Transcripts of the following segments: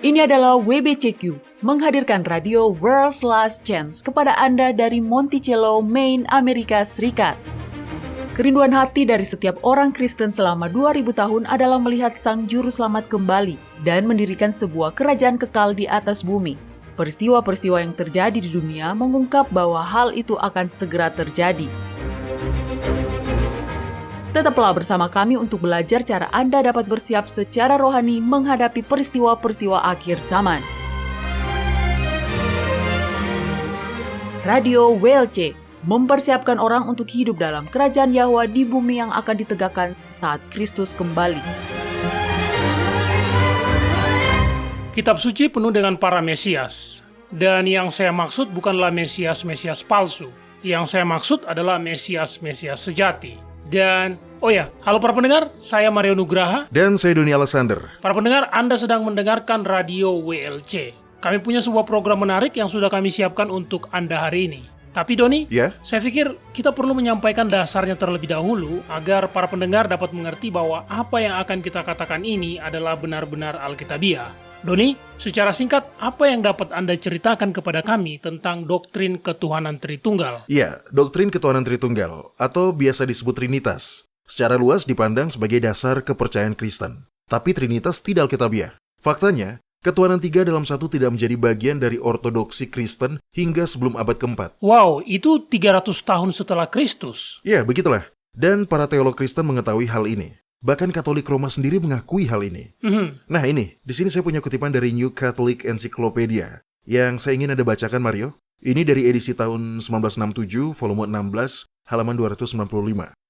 Ini adalah WBCQ, menghadirkan radio World's Last Chance kepada Anda dari Monticello, Maine, Amerika Serikat. Kerinduan hati dari setiap orang Kristen selama 2000 tahun adalah melihat Sang Juru Selamat kembali dan mendirikan sebuah kerajaan kekal di atas bumi. Peristiwa-peristiwa yang terjadi di dunia mengungkap bahwa hal itu akan segera terjadi. Tetaplah bersama kami untuk belajar cara Anda dapat bersiap secara rohani menghadapi peristiwa-peristiwa akhir zaman. Radio WLC mempersiapkan orang untuk hidup dalam kerajaan Yahwa di bumi yang akan ditegakkan saat Kristus kembali. Kitab suci penuh dengan para Mesias. Dan yang saya maksud bukanlah Mesias-Mesias palsu. Yang saya maksud adalah Mesias-Mesias sejati. Dan, halo para pendengar, saya Mario Nugraha. Dan saya Doni Alexander. Para pendengar, Anda sedang mendengarkan Radio WLC. Kami punya sebuah program menarik yang sudah kami siapkan untuk Anda hari ini. Tapi Doni, saya pikir kita perlu menyampaikan dasarnya terlebih dahulu agar para pendengar dapat mengerti bahwa apa yang akan kita katakan ini adalah benar-benar Alkitabiah. Doni, secara singkat, apa yang dapat Anda ceritakan kepada kami tentang doktrin ketuhanan Tritunggal? Iya, doktrin ketuhanan Tritunggal, atau biasa disebut Trinitas, secara luas dipandang sebagai dasar kepercayaan Kristen. Tapi Trinitas tidak Alkitabiah. Faktanya, ketuhanan tiga dalam satu tidak menjadi bagian dari ortodoksi Kristen hingga sebelum abad ke-4. Wow, itu 300 tahun setelah Kristus. Ya, begitulah. Dan para teolog Kristen mengetahui hal ini. Bahkan Katolik Roma sendiri mengakui hal ini. Nah ini, di sini saya punya kutipan dari New Catholic Encyclopedia yang saya ingin Anda bacakan, Mario. Ini dari edisi tahun 1967, volume 16, halaman 295.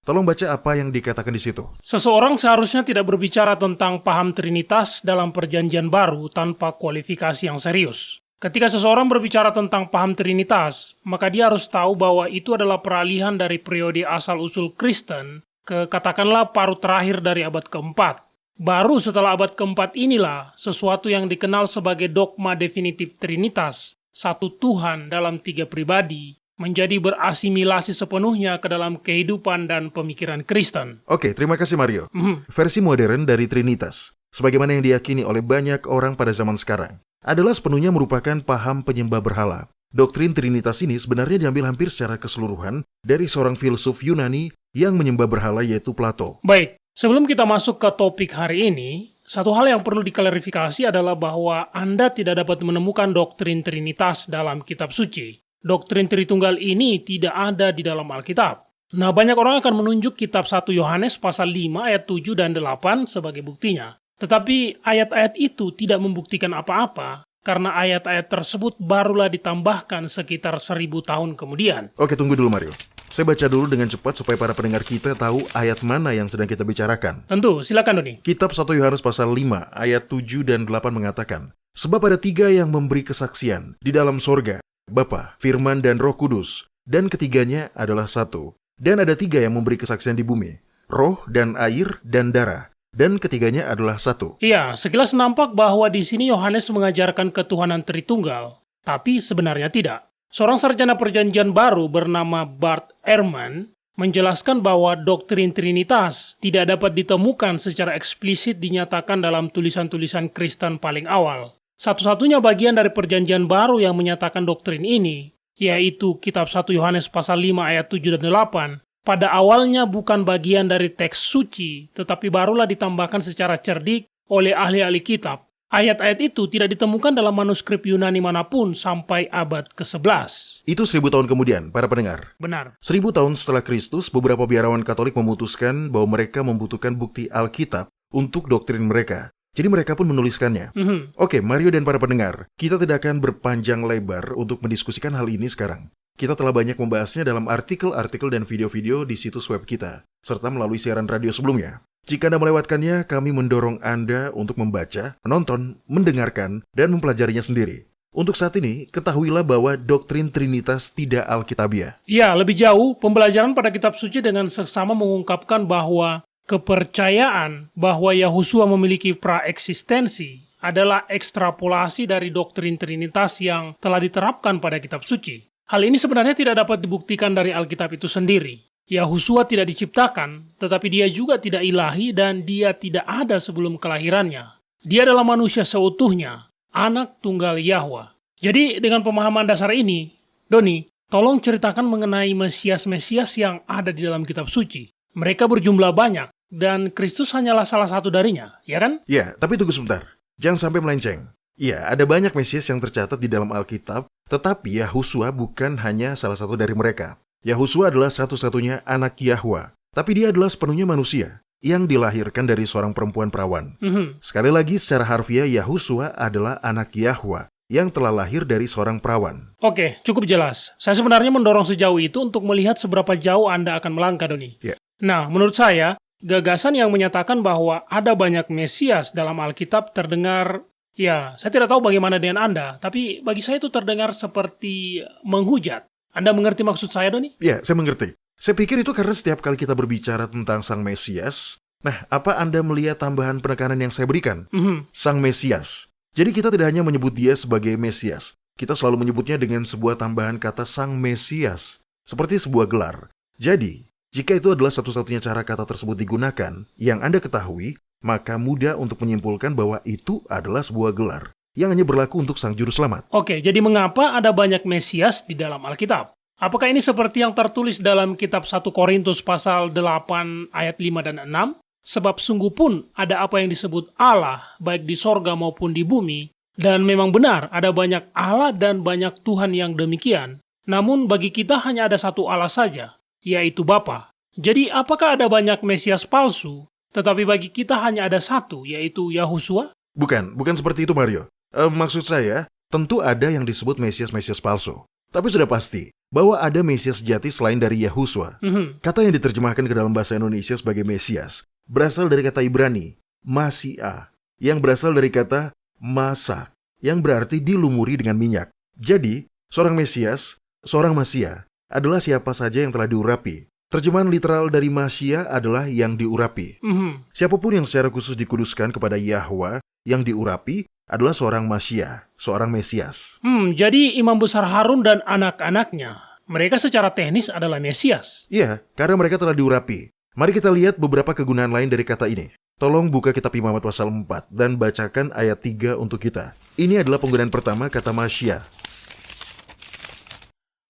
Tolong baca apa yang dikatakan di situ. Seseorang seharusnya tidak berbicara tentang paham Trinitas dalam Perjanjian Baru tanpa kualifikasi yang serius. Ketika seseorang berbicara tentang paham Trinitas, maka dia harus tahu bahwa itu adalah peralihan dari periode asal-usul Kristen ke katakanlah paruh terakhir dari abad keempat. Baru setelah abad keempat inilah sesuatu yang dikenal sebagai dogma definitif Trinitas, satu Tuhan dalam tiga pribadi, menjadi berasimilasi sepenuhnya ke dalam kehidupan dan pemikiran Kristen. Oke, terima kasih Mario. Versi modern dari Trinitas, sebagaimana yang diyakini oleh banyak orang pada zaman sekarang, adalah sepenuhnya merupakan paham penyembah berhala. Doktrin Trinitas ini sebenarnya diambil hampir secara keseluruhan dari seorang filsuf Yunani yang menyembah berhala yaitu Plato. Baik, sebelum kita masuk ke topik hari ini, satu hal yang perlu diklarifikasi adalah bahwa Anda tidak dapat menemukan doktrin Trinitas dalam kitab suci. Doktrin Tritunggal ini tidak ada di dalam Alkitab. Nah, banyak orang akan menunjuk kitab 1 Yohanes pasal 5 ayat 7 dan 8 sebagai buktinya. Tetapi ayat-ayat itu tidak membuktikan apa-apa, karena ayat-ayat tersebut barulah ditambahkan sekitar 1000 tahun kemudian. Oke, tunggu dulu Mario. Saya baca dulu dengan cepat supaya para pendengar kita tahu ayat mana yang sedang kita bicarakan. Tentu, silakan Doni. Kitab 1 Yohanes pasal 5 ayat 7 dan 8 mengatakan, sebab ada tiga yang memberi kesaksian di dalam sorga, Bapa, Firman, dan Roh Kudus, dan ketiganya adalah satu. Dan ada tiga yang memberi kesaksian di bumi, roh dan air dan darah, dan ketiganya adalah satu. Iya, sekilas nampak bahwa di sini Yohanes mengajarkan ketuhanan Tritunggal, tapi sebenarnya tidak. Seorang sarjana perjanjian baru bernama Bart Ehrman menjelaskan bahwa doktrin Trinitas tidak dapat ditemukan secara eksplisit dinyatakan dalam tulisan-tulisan Kristen paling awal. Satu-satunya bagian dari perjanjian baru yang menyatakan doktrin ini, yaitu kitab 1 Yohanes pasal 5 ayat 7 dan 8, pada awalnya bukan bagian dari teks suci, tetapi barulah ditambahkan secara cerdik oleh ahli-ahli kitab. Ayat-ayat itu tidak ditemukan dalam manuskrip Yunani manapun sampai abad ke-11. Itu 1000 tahun kemudian, para pendengar. Benar. 1000 tahun setelah Kristus, beberapa biarawan Katolik memutuskan bahwa mereka membutuhkan bukti Alkitab untuk doktrin mereka. Jadi mereka pun menuliskannya. Oke, Mario dan para pendengar, kita tidak akan berpanjang lebar untuk mendiskusikan hal ini sekarang. Kita telah banyak membahasnya dalam artikel-artikel dan video-video di situs web kita, serta melalui siaran radio sebelumnya. Jika Anda melewatkannya, kami mendorong Anda untuk membaca, menonton, mendengarkan, dan mempelajarinya sendiri. Untuk saat ini, ketahuilah bahwa doktrin Trinitas tidak Alkitabiah. Ya, lebih jauh, pembelajaran pada kitab suci dengan seksama mengungkapkan bahwa kepercayaan bahwa Yahusua memiliki praeksistensi adalah ekstrapolasi dari doktrin Trinitas yang telah diterapkan pada kitab suci. Hal ini sebenarnya tidak dapat dibuktikan dari Alkitab itu sendiri. Yahusua tidak diciptakan, tetapi dia juga tidak ilahi dan dia tidak ada sebelum kelahirannya. Dia adalah manusia seutuhnya. anak tunggal Yahwa. Jadi dengan pemahaman dasar ini, Doni, tolong ceritakan mengenai Mesias-Mesias yang ada di dalam kitab suci. Mereka berjumlah banyak, dan Kristus hanyalah salah satu darinya, ya kan? Ya, tapi tunggu sebentar. Jangan sampai melenceng. Ya, ada banyak Mesias yang tercatat di dalam Alkitab, tetapi Yahusua bukan hanya salah satu dari mereka. Yahusua adalah satu-satunya anak Yahwa, tapi dia adalah sepenuhnya manusia yang dilahirkan dari seorang perempuan perawan. Sekali lagi, secara harfiah, Yahusua adalah anak Yahwa yang telah lahir dari seorang perawan. Oke, cukup jelas. Saya sebenarnya mendorong sejauh itu untuk melihat seberapa jauh Anda akan melangkah, Doni. Ya. Nah, menurut saya, gagasan yang menyatakan bahwa ada banyak Mesias dalam Alkitab terdengar, ya, saya tidak tahu bagaimana dengan Anda, tapi bagi saya itu terdengar seperti menghujat. Anda mengerti maksud saya, Doni? Ya, saya mengerti. Saya pikir itu karena setiap kali kita berbicara tentang Sang Mesias, nah, apa Anda melihat tambahan penekanan yang saya berikan? Sang Mesias. Jadi kita tidak hanya menyebut dia sebagai Mesias, kita selalu menyebutnya dengan sebuah tambahan kata Sang Mesias, seperti sebuah gelar. Jadi, jika itu adalah satu-satunya cara kata tersebut digunakan, yang Anda ketahui, maka mudah untuk menyimpulkan bahwa itu adalah sebuah gelar yang hanya berlaku untuk Sang Juru Selamat. Oke, jadi mengapa ada banyak Mesias di dalam Alkitab? Apakah ini seperti yang tertulis dalam kitab 1 Korintus pasal 8 ayat 5 dan 6? Sebab sungguh pun ada apa yang disebut Allah, baik di sorga maupun di bumi, dan memang benar ada banyak Allah dan banyak Tuhan yang demikian. Namun bagi kita hanya ada satu Allah saja, yaitu Bapa. Jadi apakah ada banyak Mesias palsu, tetapi bagi kita hanya ada satu, yaitu Yahusua? Bukan seperti itu, Mario. Maksud saya, tentu ada yang disebut Mesias-Mesias palsu. Tapi sudah pasti bahwa ada Mesias sejati selain dari Yahusua. Kata yang diterjemahkan ke dalam bahasa Indonesia sebagai Mesias berasal dari kata Ibrani, Masia, yang berasal dari kata masak, yang berarti dilumuri dengan minyak. Jadi, seorang Mesias, seorang Masia, adalah siapa saja yang telah diurapi. Terjemahan literal dari Masia adalah yang diurapi. Siapapun yang secara khusus dikuduskan kepada Yahwa, yang diurapi adalah seorang Masia, seorang Mesias. Jadi Imam Besar Harun dan anak-anaknya, mereka secara teknis adalah Mesias. Iya, karena mereka telah diurapi. Mari kita lihat beberapa kegunaan lain dari kata ini. Tolong buka kitab Imamat pasal 4 dan bacakan ayat 3 untuk kita. Ini adalah penggunaan pertama kata Masia.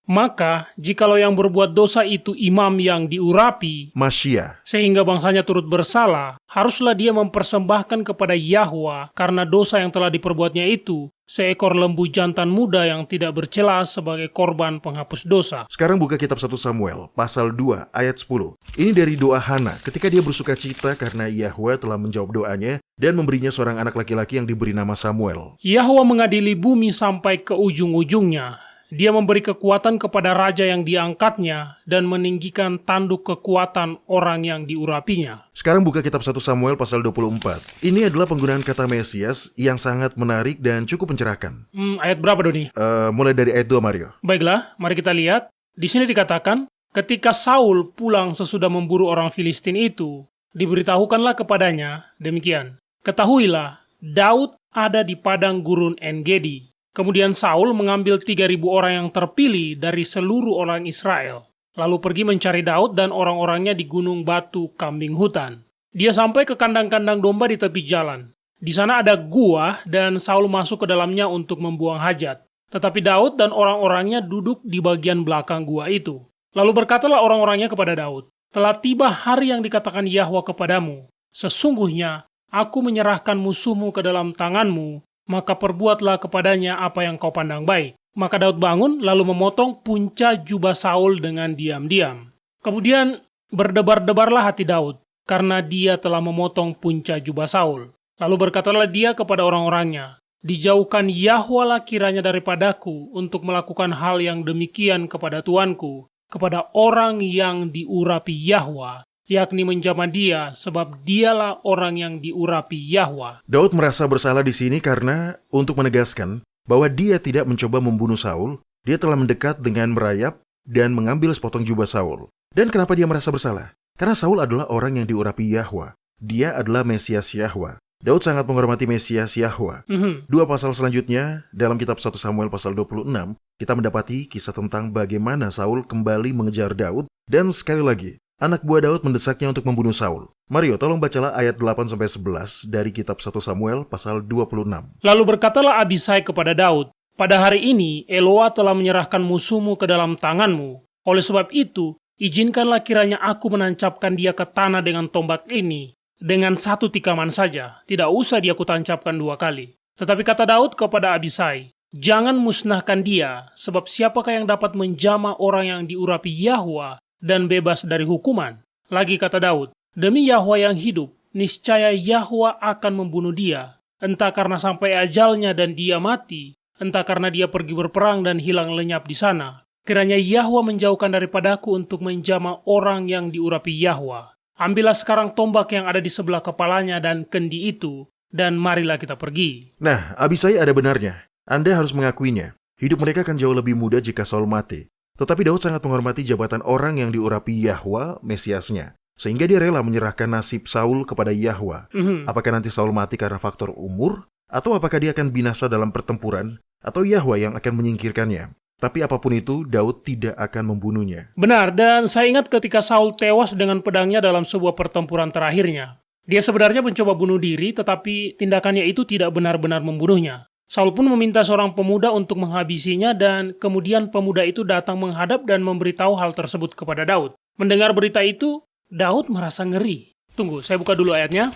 Maka, jikalau yang berbuat dosa itu imam yang diurapi, Masia. sehingga bangsanya turut bersalah, haruslah dia mempersembahkan kepada Yahwa karena dosa yang telah diperbuatnya itu, seekor lembu jantan muda yang tidak bercela sebagai korban penghapus dosa. Sekarang buka kitab 1 Samuel, pasal 2, ayat 10. Ini dari doa Hana ketika dia bersuka cita karena Yahwa telah menjawab doanya dan memberinya seorang anak laki-laki yang diberi nama Samuel. Yahwa mengadili bumi sampai ke ujung-ujungnya. Dia memberi kekuatan kepada raja yang diangkatnya dan meninggikan tanduk kekuatan orang yang diurapinya. Sekarang buka kitab 1 Samuel pasal 24. Ini adalah penggunaan kata Mesias yang sangat menarik dan cukup mencerahkan. Ayat berapa, Doni? Mulai dari ayat 2, Mario. Baiklah, mari kita lihat. Di sini dikatakan, ketika Saul pulang sesudah memburu orang Filistin itu, diberitahukanlah kepadanya, demikian, ketahuilah, Daud ada di padang gurun En-Gedi. Kemudian Saul mengambil 3.000 orang yang terpilih dari seluruh orang Israel, lalu pergi mencari Daud dan orang-orangnya di gunung batu kambing hutan. Dia sampai ke kandang-kandang domba di tepi jalan. Di sana ada gua dan Saul masuk ke dalamnya untuk membuang hajat. Tetapi Daud dan orang-orangnya duduk di bagian belakang gua itu. Lalu berkatalah orang-orangnya kepada Daud, telah tiba hari yang dikatakan Yahwa kepadamu. Sesungguhnya aku menyerahkan musuhmu ke dalam tanganmu, maka perbuatlah kepadanya apa yang kau pandang baik. Maka Daud bangun lalu memotong punca jubah Saul dengan diam-diam. Kemudian berdebar-debarlah hati Daud, karena dia telah memotong punca jubah Saul. Lalu berkatalah dia kepada orang-orangnya, dijauhkan Yahwalah kiranya daripadaku untuk melakukan hal yang demikian kepada tuanku, kepada orang yang diurapi Yahwa, yakni menjamah dia, sebab dialah orang yang diurapi Yahwa. Daud merasa bersalah di sini karena untuk menegaskan bahwa dia tidak mencoba membunuh Saul, dia telah mendekat dengan merayap dan mengambil sepotong jubah Saul. Dan kenapa dia merasa bersalah? Karena Saul adalah orang yang diurapi Yahwa. Dia adalah Mesias Yahwa. Daud sangat menghormati Mesias Yahwa. Dua pasal selanjutnya, dalam kitab 1 Samuel pasal 26, kita mendapati kisah tentang bagaimana Saul kembali mengejar Daud, dan sekali lagi, anak buah Daud mendesaknya untuk membunuh Saul. Mario, tolong bacalah ayat 8-11 dari kitab 1 Samuel pasal 26. Lalu berkatalah Abisai kepada Daud, "Pada hari ini Eloa telah menyerahkan musuhmu ke dalam tanganmu. Oleh sebab itu, izinkanlah kiranya aku menancapkan dia ke tanah dengan tombak ini, dengan satu tikaman saja. Tidak usah dia kutancapkan 2 kali." Tetapi kata Daud kepada Abisai, "Jangan musnahkan dia, sebab siapakah yang dapat menjamah orang yang diurapi Yahwa dan bebas dari hukuman?" Lagi kata Daud, "Demi Yahwa yang hidup, niscaya Yahwa akan membunuh dia, entah karena sampai ajalnya dan dia mati, entah karena dia pergi berperang dan hilang lenyap di sana. Kiranya Yahwa menjauhkan daripadaku untuk menjamah orang yang diurapi Yahwa. Ambillah sekarang tombak yang ada di sebelah kepalanya dan kendi itu, dan marilah kita pergi." Nah, Abisai ada benarnya. Anda harus mengakuinya. Hidup mereka akan jauh lebih mudah jika Saul mati. Tetapi Daud sangat menghormati jabatan orang yang diurapi Yahwa, Mesiasnya. Sehingga dia rela menyerahkan nasib Saul kepada Yahwa. Apakah nanti Saul mati karena faktor umur? Atau apakah dia akan binasa dalam pertempuran? Atau Yahwa yang akan menyingkirkannya? Tapi apapun itu, Daud tidak akan membunuhnya. Benar, dan saya ingat ketika Saul tewas dengan pedangnya dalam sebuah pertempuran terakhirnya. Dia sebenarnya mencoba bunuh diri, tetapi tindakannya itu tidak benar-benar membunuhnya. Saul pun meminta seorang pemuda untuk menghabisinya, dan kemudian pemuda itu datang menghadap dan memberitahu hal tersebut kepada Daud. Mendengar berita itu, Daud merasa ngeri. Tunggu, saya buka dulu ayatnya.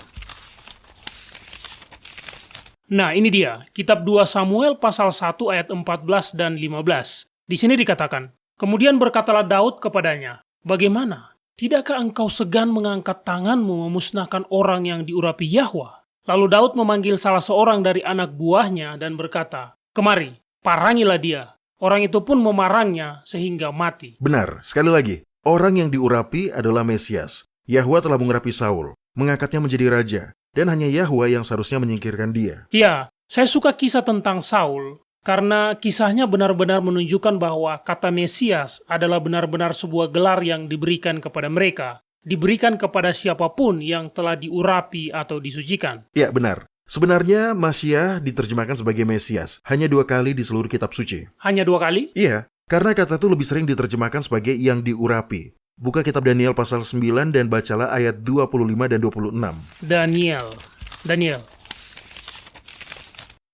Nah, ini dia, kitab 2 Samuel pasal 1 ayat 14 dan 15. Di sini dikatakan, "Kemudian berkatalah Daud kepadanya, 'Bagaimana? Tidakkah engkau segan mengangkat tanganmu memusnahkan orang yang diurapi Yahwa?' Lalu Daud memanggil salah seorang dari anak buahnya dan berkata, 'Kemari, parangilah dia.' Orang itu pun memarangnya sehingga mati." Benar, sekali lagi. Orang yang diurapi adalah Mesias. Yahwa telah mengurapi Saul, mengangkatnya menjadi raja, dan hanya Yahwa yang seharusnya menyingkirkan dia. Ya, saya suka kisah tentang Saul, karena kisahnya benar-benar menunjukkan bahwa kata Mesias adalah benar-benar sebuah gelar yang diberikan kepada mereka, diberikan kepada siapapun yang telah diurapi atau disucikan. Ya, benar. Sebenarnya Masiah diterjemahkan sebagai Mesias hanya 2 kali di seluruh kitab suci. Hanya 2 kali? Iya, karena kata itu lebih sering diterjemahkan sebagai yang diurapi. Buka kitab Daniel pasal 9 dan bacalah ayat 25 dan 26. Daniel.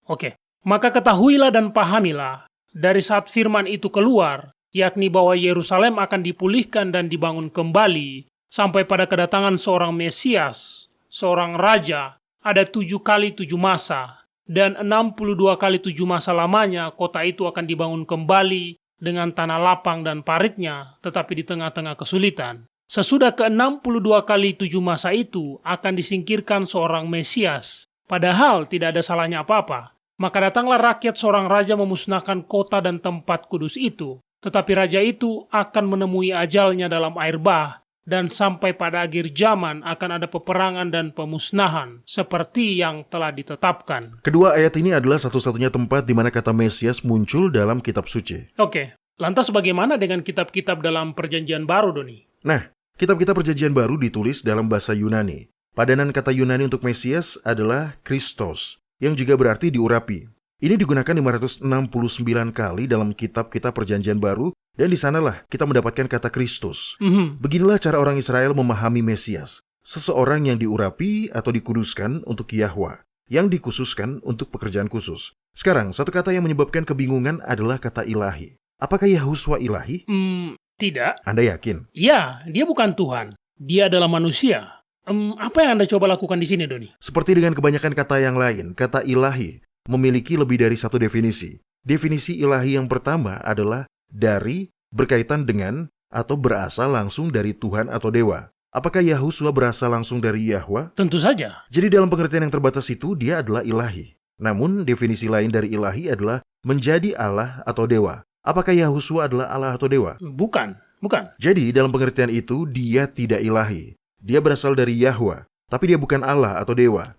Oke. "Maka ketahuilah dan pahamilah, dari saat firman itu keluar, yakni bahwa Yerusalem akan dipulihkan dan dibangun kembali, sampai pada kedatangan seorang Mesias, seorang raja, ada 7 kali 7 masa, dan 62 kali 7 masa lamanya kota itu akan dibangun kembali dengan tanah lapang dan paritnya, tetapi di tengah-tengah kesulitan. Sesudah ke-62 kali 7 masa itu akan disingkirkan seorang Mesias, padahal tidak ada salahnya apa-apa. Maka datanglah rakyat seorang raja memusnahkan kota dan tempat kudus itu, tetapi raja itu akan menemui ajalnya dalam air bah, dan sampai pada akhir zaman akan ada peperangan dan pemusnahan, seperti yang telah ditetapkan." Kedua ayat ini adalah satu-satunya tempat di mana kata Mesias muncul dalam kitab suci. Oke, lantas bagaimana dengan kitab-kitab dalam Perjanjian Baru, Doni? Nah, kitab-kitab Perjanjian Baru ditulis dalam bahasa Yunani. Padanan kata Yunani untuk Mesias adalah Kristos, yang juga berarti diurapi. Ini digunakan 569 kali dalam kitab-kitab Perjanjian Baru, dan di sanalah kita mendapatkan kata Kristus. Beginilah cara orang Israel memahami Mesias, seseorang yang diurapi atau dikuduskan untuk Yahwa, yang dikhususkan untuk pekerjaan khusus. Sekarang, satu kata yang menyebabkan kebingungan adalah kata ilahi. Apakah Yahuswa ilahi? Tidak. Anda yakin? Ya, dia bukan Tuhan. Dia adalah manusia. Apa yang Anda coba lakukan di sini, Doni? Seperti dengan kebanyakan kata yang lain, kata ilahi memiliki lebih dari satu definisi. Definisi ilahi yang pertama adalah dari, berkaitan dengan, atau berasal langsung dari Tuhan atau Dewa. Apakah Yahuswa berasal langsung dari Yahwa? Tentu saja. Jadi dalam pengertian yang terbatas itu, dia adalah ilahi. Namun, definisi lain dari ilahi adalah menjadi Allah atau Dewa. Apakah Yahuswa adalah Allah atau Dewa? Bukan. Jadi, dalam pengertian itu, dia tidak ilahi. Dia berasal dari Yahwa, tapi dia bukan Allah atau Dewa.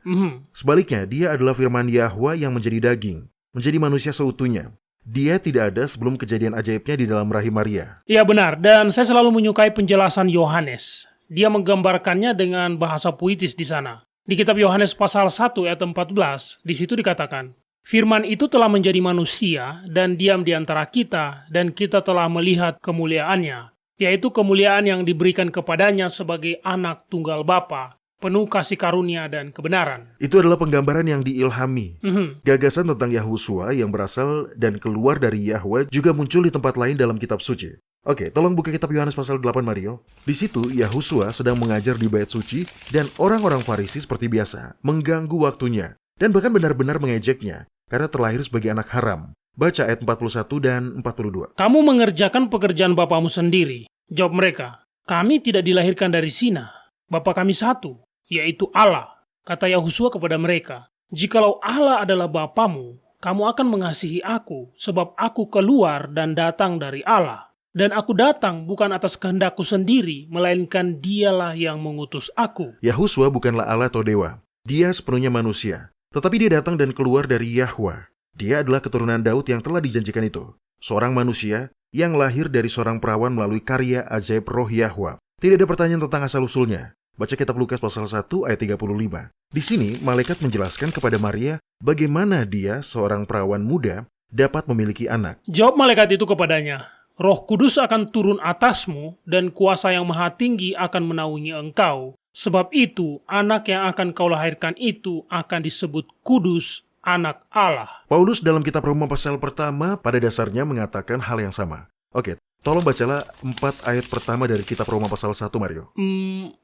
Sebaliknya, dia adalah firman Yahwa yang menjadi daging, menjadi manusia seutuhnya. Dia tidak ada sebelum kejadian ajaibnya di dalam rahim Maria. Iya benar, dan saya selalu menyukai penjelasan Yohanes. Dia menggambarkannya dengan bahasa puitis di sana. Di kitab Yohanes pasal 1 ayat 14, di situ dikatakan, "Firman itu telah menjadi manusia dan diam di antara kita, dan kita telah melihat kemuliaannya, yaitu kemuliaan yang diberikan kepadanya sebagai anak tunggal Bapa, penuh kasih karunia dan kebenaran. Itu adalah penggambaran yang diilhami. Gagasan tentang Yahusua yang berasal dan keluar dari Yahweh juga muncul di tempat lain dalam kitab suci. Oke, tolong buka kitab Yohanes pasal 8, Mario. Di situ, Yahusua sedang mengajar di bait suci dan orang-orang Farisi seperti biasa mengganggu waktunya dan bahkan benar-benar mengejeknya karena terlahir sebagai anak haram. Baca ayat 41 dan 42. Kamu mengerjakan pekerjaan bapamu sendiri. Jawab mereka, kami tidak dilahirkan dari zina. Bapa kami satu, yaitu Allah. Kata Yahusua kepada mereka, jikalau Allah adalah Bapamu, kamu akan mengasihi aku, sebab aku keluar dan datang dari Allah. Dan aku datang bukan atas kehendakku sendiri, melainkan dialah yang mengutus aku. Yahusua bukanlah Allah atau dewa. Dia sepenuhnya manusia. Tetapi dia datang dan keluar dari Yahweh. Dia adalah keturunan Daud yang telah dijanjikan itu. Seorang manusia yang lahir dari seorang perawan melalui karya ajaib roh Yahweh. Tidak ada pertanyaan tentang asal-usulnya. Baca kitab Lukas pasal 1 ayat 35. Di sini, malaikat menjelaskan kepada Maria bagaimana dia, seorang perawan muda, dapat memiliki anak. Jawab malaikat itu kepadanya, Roh Kudus akan turun atasmu dan kuasa yang maha tinggi akan menaungi engkau. Sebab itu, anak yang akan kau lahirkan itu akan disebut kudus, anak Allah. Paulus dalam kitab Roma pasal pertama pada dasarnya mengatakan hal yang sama. Oke, tolong bacalah 4 ayat pertama dari kitab Roma pasal 1, Mario.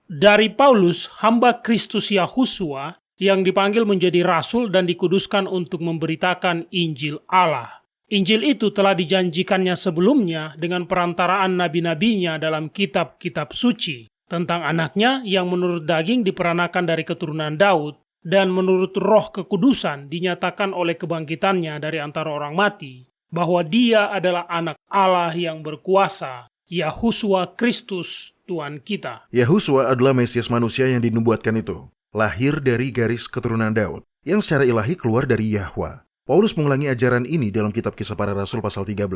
Dari Paulus, hamba Kristus Yahusua, yang dipanggil menjadi rasul dan dikuduskan untuk memberitakan Injil Allah. Injil itu telah dijanjikannya sebelumnya dengan perantaraan nabi-nabinya dalam kitab-kitab suci, tentang anaknya yang menurut daging diperanakan dari keturunan Daud, dan menurut roh kekudusan dinyatakan oleh kebangkitannya dari antara orang mati, bahwa dia adalah anak Allah yang berkuasa, Yahusua Kristus Tuhan kita. Yahusua adalah Mesias manusia yang dinubuatkan itu, lahir dari garis keturunan Daud, yang secara ilahi keluar dari Yahweh. Paulus mengulangi ajaran ini dalam kitab Kisah Para Rasul pasal 13.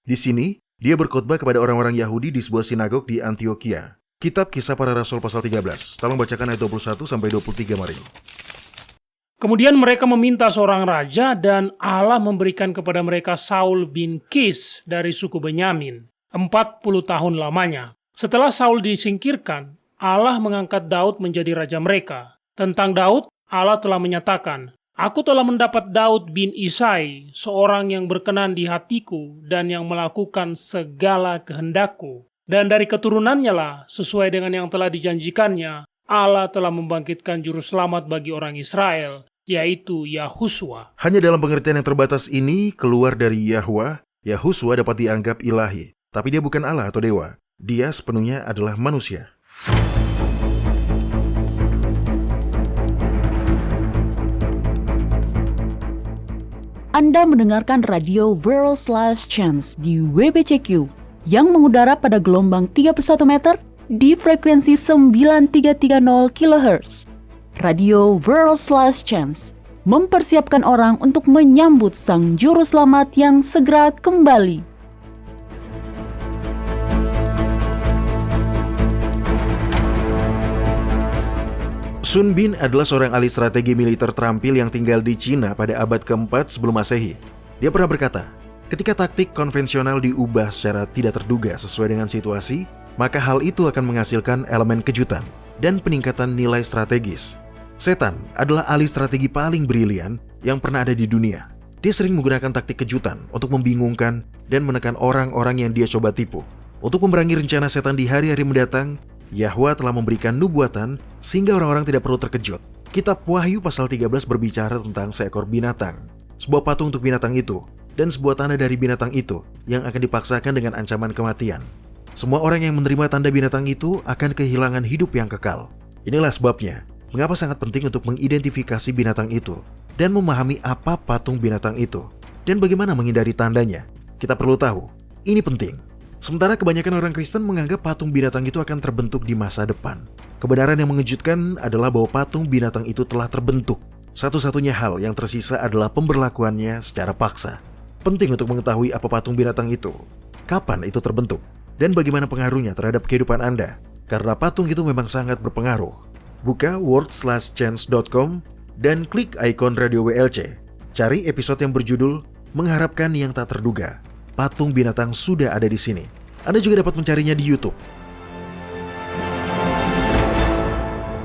Di sini, dia berkhotbah kepada orang-orang Yahudi di sebuah sinagog di Antioquia. Kitab Kisah Para Rasul pasal 13. Tolong bacakan ayat 21 sampai 23, Mario. Kemudian mereka meminta seorang raja dan Allah memberikan kepada mereka Saul bin Kis dari suku Benyamin, 40 tahun lamanya. Setelah Saul disingkirkan, Allah mengangkat Daud menjadi raja mereka. Tentang Daud, Allah telah menyatakan, Aku telah mendapat Daud bin Isai, seorang yang berkenan di hatiku dan yang melakukan segala kehendakku. Dan dari keturunannya lah, sesuai dengan yang telah dijanjikannya, Allah telah membangkitkan juru selamat bagi orang Israel, yaitu Yahusua. Hanya dalam pengertian yang terbatas ini, keluar dari Yahweh, Yahusua dapat dianggap ilahi. Tapi dia bukan Allah atau dewa. Dia sepenuhnya adalah manusia. Anda mendengarkan radio World's Last Chance di WBCQ yang mengudara pada gelombang 31 meter di frekuensi 9330 kHz. Radio World's Last Chance mempersiapkan orang untuk menyambut Sang Juru Selamat yang segera kembali. Sun Bin adalah seorang ahli strategi militer terampil yang tinggal di Cina pada abad ke-4 sebelum Masehi. Dia pernah berkata, ketika taktik konvensional diubah secara tidak terduga sesuai dengan situasi, maka hal itu akan menghasilkan elemen kejutan dan peningkatan nilai strategis. Setan adalah ahli strategi paling brilian yang pernah ada di dunia. Dia sering menggunakan taktik kejutan untuk membingungkan dan menekan orang-orang yang dia coba tipu. Untuk memerangi rencana setan di hari-hari mendatang, Yahweh telah memberikan nubuatan sehingga orang-orang tidak perlu terkejut. Kitab Wahyu pasal 13 berbicara tentang seekor binatang, sebuah patung untuk binatang itu, dan sebuah tanda dari binatang itu yang akan dipaksakan dengan ancaman kematian. Semua orang yang menerima tanda binatang itu akan kehilangan hidup yang kekal. Inilah sebabnya, mengapa sangat penting untuk mengidentifikasi binatang itu dan memahami apa patung binatang itu dan bagaimana menghindari tandanya. Kita perlu tahu, ini penting. Sementara kebanyakan orang Kristen menganggap patung binatang itu akan terbentuk di masa depan. Kebenaran yang mengejutkan adalah bahwa patung binatang itu telah terbentuk. Satu-satunya hal yang tersisa adalah pemberlakuannya secara paksa. Penting untuk mengetahui apa patung binatang itu, kapan itu terbentuk, dan bagaimana pengaruhnya terhadap kehidupan Anda. Karena patung itu memang sangat berpengaruh. Buka worldslastchance.com dan klik ikon radio WLC. Cari episode yang berjudul Mengharapkan yang tak terduga. Patung binatang sudah ada di sini. Anda juga dapat mencarinya di YouTube.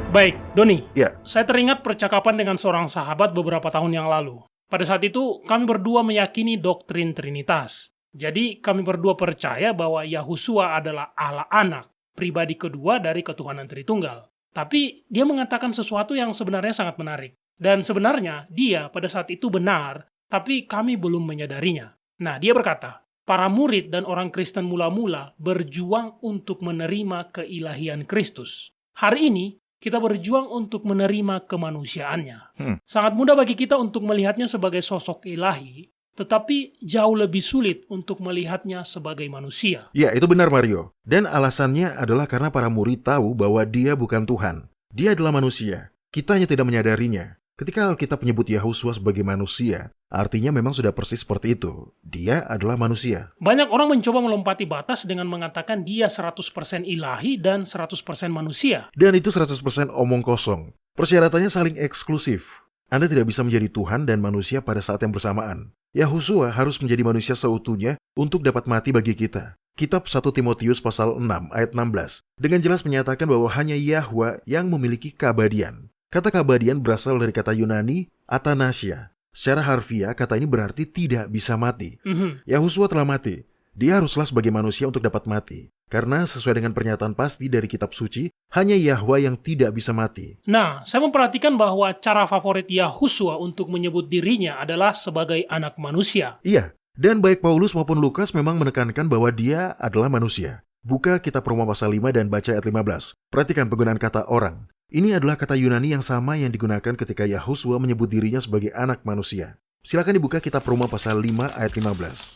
Baik, Doni. Ya. Saya teringat percakapan dengan seorang sahabat beberapa tahun yang lalu. Pada saat itu, kami berdua meyakini doktrin Trinitas. Jadi, kami berdua percaya bahwa Yahusua adalah Allah Anak, pribadi kedua dari ketuhanan Tritunggal. Tapi, dia mengatakan sesuatu yang sebenarnya sangat menarik. Dan sebenarnya, dia pada saat itu benar, tapi kami belum menyadarinya. Nah, dia berkata, para murid dan orang Kristen mula-mula berjuang untuk menerima keilahian Kristus. Hari ini, kita berjuang untuk menerima kemanusiaannya. Sangat mudah bagi kita untuk melihatnya sebagai sosok ilahi, tetapi jauh lebih sulit untuk melihatnya sebagai manusia. Ya, itu benar Mario. Dan alasannya adalah karena para murid tahu bahwa dia bukan Tuhan. Dia adalah manusia. Kita hanya tidak menyadarinya. Ketika Alkitab menyebut Yahusua sebagai manusia, artinya memang sudah persis seperti itu. Dia adalah manusia. Banyak orang mencoba melompati batas dengan mengatakan dia 100% ilahi dan 100% manusia. Dan itu 100% omong kosong. Persyaratannya saling eksklusif. Anda tidak bisa menjadi Tuhan dan manusia pada saat yang bersamaan. Yahusua harus menjadi manusia seutuhnya untuk dapat mati bagi kita. Kitab 1 Timotius pasal 6 ayat 16 dengan jelas menyatakan bahwa hanya Yahwa yang memiliki keabadian. Kata keabadian berasal dari kata Yunani Athanasia. Secara harfiah, kata ini berarti tidak bisa mati. Yahusua telah mati. Dia haruslah sebagai manusia untuk dapat mati. Karena sesuai dengan pernyataan pasti dari kitab suci, hanya Yahwa yang tidak bisa mati. Nah, saya memperhatikan bahwa cara favorit Yahusua untuk menyebut dirinya adalah sebagai anak manusia. Iya, dan baik Paulus maupun Lukas memang menekankan bahwa dia adalah manusia. Buka kitab Roma pasal 5 dan baca ayat 15. Perhatikan penggunaan kata orang. Ini adalah kata Yunani yang sama yang digunakan ketika Yahusua menyebut dirinya sebagai anak manusia. Silakan dibuka kitab Roma pasal 5 ayat 15.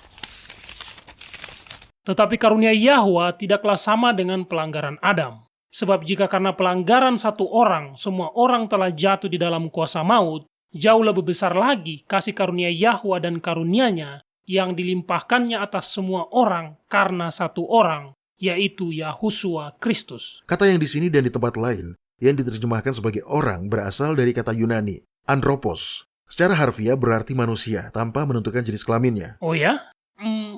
Tetapi karunia Yahwa tidaklah sama dengan pelanggaran Adam. Sebab jika karena pelanggaran satu orang, semua orang telah jatuh di dalam kuasa maut, jauh lebih besar lagi kasih karunia Yahwa dan karunia-Nya yang dilimpahkannya atas semua orang karena satu orang, yaitu Yahusua Kristus. Kata yang di sini dan di tempat lain, yang diterjemahkan sebagai orang berasal dari kata Yunani, andropos. Secara harfiah berarti manusia, tanpa menentukan jenis kelaminnya. Oh ya?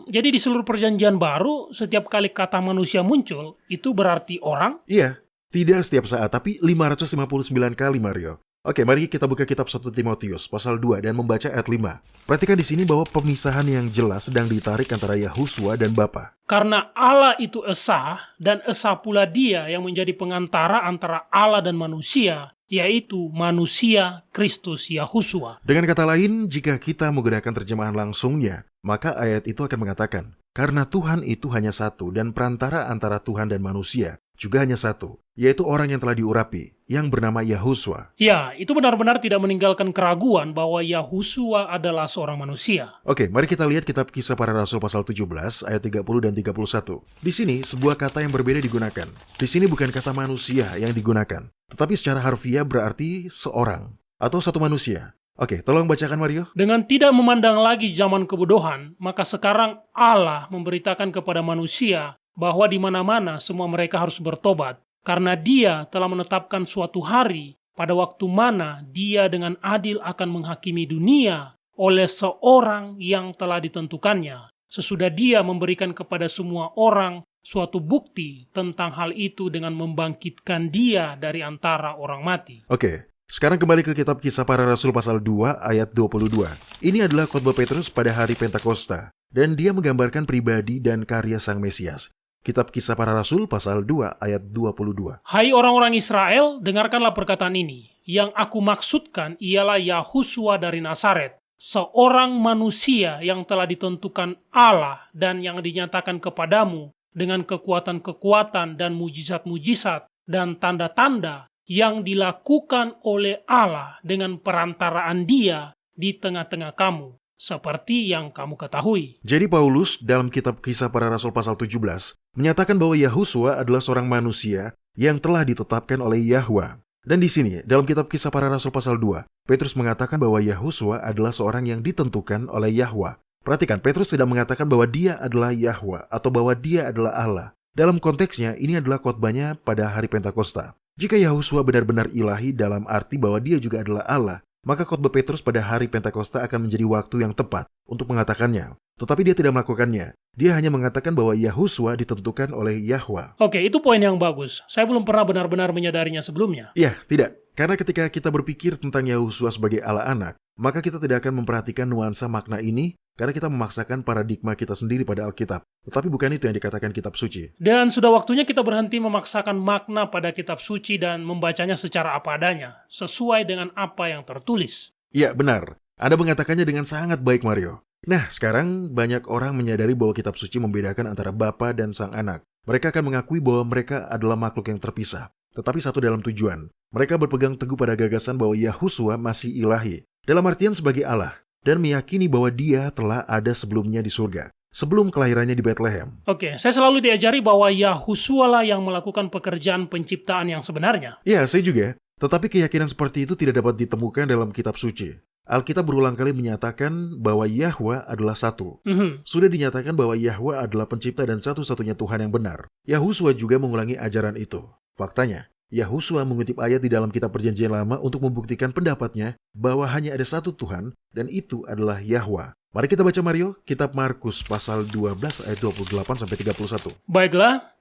Jadi di seluruh perjanjian baru, setiap kali kata manusia muncul, itu berarti orang? Iya, tidak setiap saat, tapi 559 kali, Mario. Oke, mari kita buka kitab 1 Timotius, pasal 2, dan membaca ayat 5. Perhatikan di sini bahwa pemisahan yang jelas sedang ditarik antara Yahusua dan Bapa. Karena Allah itu esa, dan esa pula dia yang menjadi pengantara antara Allah dan manusia, yaitu manusia Kristus Yahusua. Dengan kata lain, jika kita menggunakan terjemahan langsungnya, maka ayat itu akan mengatakan, karena Tuhan itu hanya satu, dan perantara antara Tuhan dan manusia juga hanya satu, yaitu orang yang telah diurapi, yang bernama Yahusua. Ya, itu benar-benar tidak meninggalkan keraguan bahwa Yahusua adalah seorang manusia. Oke, mari kita lihat kitab Kisah Para Rasul pasal 17 ayat 30 dan 31. Di sini sebuah kata yang berbeda digunakan. Di sini bukan kata manusia yang digunakan, tetapi secara harfiah berarti seorang atau satu manusia. Oke, tolong bacakan Mario. Dengan tidak memandang lagi zaman kebodohan, maka sekarang Allah memberitakan kepada manusia bahwa di mana-mana semua mereka harus bertobat, karena Dia telah menetapkan suatu hari pada waktu mana Dia dengan adil akan menghakimi dunia oleh seorang yang telah ditentukannya, sesudah Dia memberikan kepada semua orang suatu bukti tentang hal itu dengan membangkitkan Dia dari antara orang mati. Oke, sekarang kembali ke kitab Kisah Para Rasul pasal 2 ayat 22. Ini adalah khotbah Petrus pada hari Pentakosta, dan dia menggambarkan pribadi dan karya Sang Mesias. Kitab Kisah Para Rasul pasal 2 ayat 22. Hai orang-orang Israel, dengarkanlah perkataan ini. Yang aku maksudkan ialah Yahusua dari Nazaret, seorang manusia yang telah ditentukan Allah dan yang dinyatakan kepadamu dengan kekuatan-kekuatan dan mujizat-mujizat dan tanda-tanda yang dilakukan oleh Allah dengan perantaraan Dia di tengah-tengah kamu, seperti yang kamu ketahui. Jadi Paulus dalam kitab Kisah Para Rasul pasal 17 menyatakan bahwa Yahusua adalah seorang manusia yang telah ditetapkan oleh Yahwa. Dan di sini dalam kitab Kisah Para Rasul pasal 2, Petrus mengatakan bahwa Yahusua adalah seorang yang ditentukan oleh Yahwa. Perhatikan, Petrus tidak mengatakan bahwa dia adalah Yahwa atau bahwa dia adalah Allah. Dalam konteksnya, ini adalah khotbahnya pada hari Pentakosta. Jika Yahusua benar-benar ilahi dalam arti bahwa dia juga adalah Allah, maka khotbah Petrus pada hari Pentakosta akan menjadi waktu yang tepat untuk mengatakannya. Tetapi dia tidak melakukannya. Dia hanya mengatakan bahwa Yahuswa ditentukan oleh Yahwa. Oke, itu poin yang bagus. Saya belum pernah benar-benar menyadarinya sebelumnya. Ya, tidak. Karena ketika kita berpikir tentang Yahuswa sebagai Allah anak, maka kita tidak akan memperhatikan nuansa makna ini karena kita memaksakan paradigma kita sendiri pada Alkitab. Tetapi bukan itu yang dikatakan kitab suci. Dan sudah waktunya kita berhenti memaksakan makna pada kitab suci dan membacanya secara apa adanya, sesuai dengan apa yang tertulis. Ya, benar. Anda mengatakannya dengan sangat baik, Mario. Nah, sekarang banyak orang menyadari bahwa kitab suci membedakan antara Bapa dan Sang Anak. Mereka akan mengakui bahwa mereka adalah makhluk yang terpisah, tetapi satu dalam tujuan. Mereka berpegang teguh pada gagasan bahwa Yahuswa masih ilahi, dalam artian sebagai Allah, dan meyakini bahwa dia telah ada sebelumnya di surga, sebelum kelahirannya di Bethlehem. Oke, saya selalu diajari bahwa Yahuswa lah yang melakukan pekerjaan penciptaan yang sebenarnya. Ya, saya juga. Tetapi keyakinan seperti itu tidak dapat ditemukan dalam kitab suci. Alkitab berulang kali menyatakan bahwa Yahwa adalah satu. Sudah dinyatakan bahwa Yahwa adalah pencipta dan satu-satunya Tuhan yang benar. Yahuswa juga mengulangi ajaran itu. Faktanya, Yahuswa mengutip ayat di dalam kitab Perjanjian Lama untuk membuktikan pendapatnya bahwa hanya ada satu Tuhan, dan itu adalah Yahwa. Mari kita baca, Mario, kitab Markus pasal 12 ayat 28-31. Baiklah,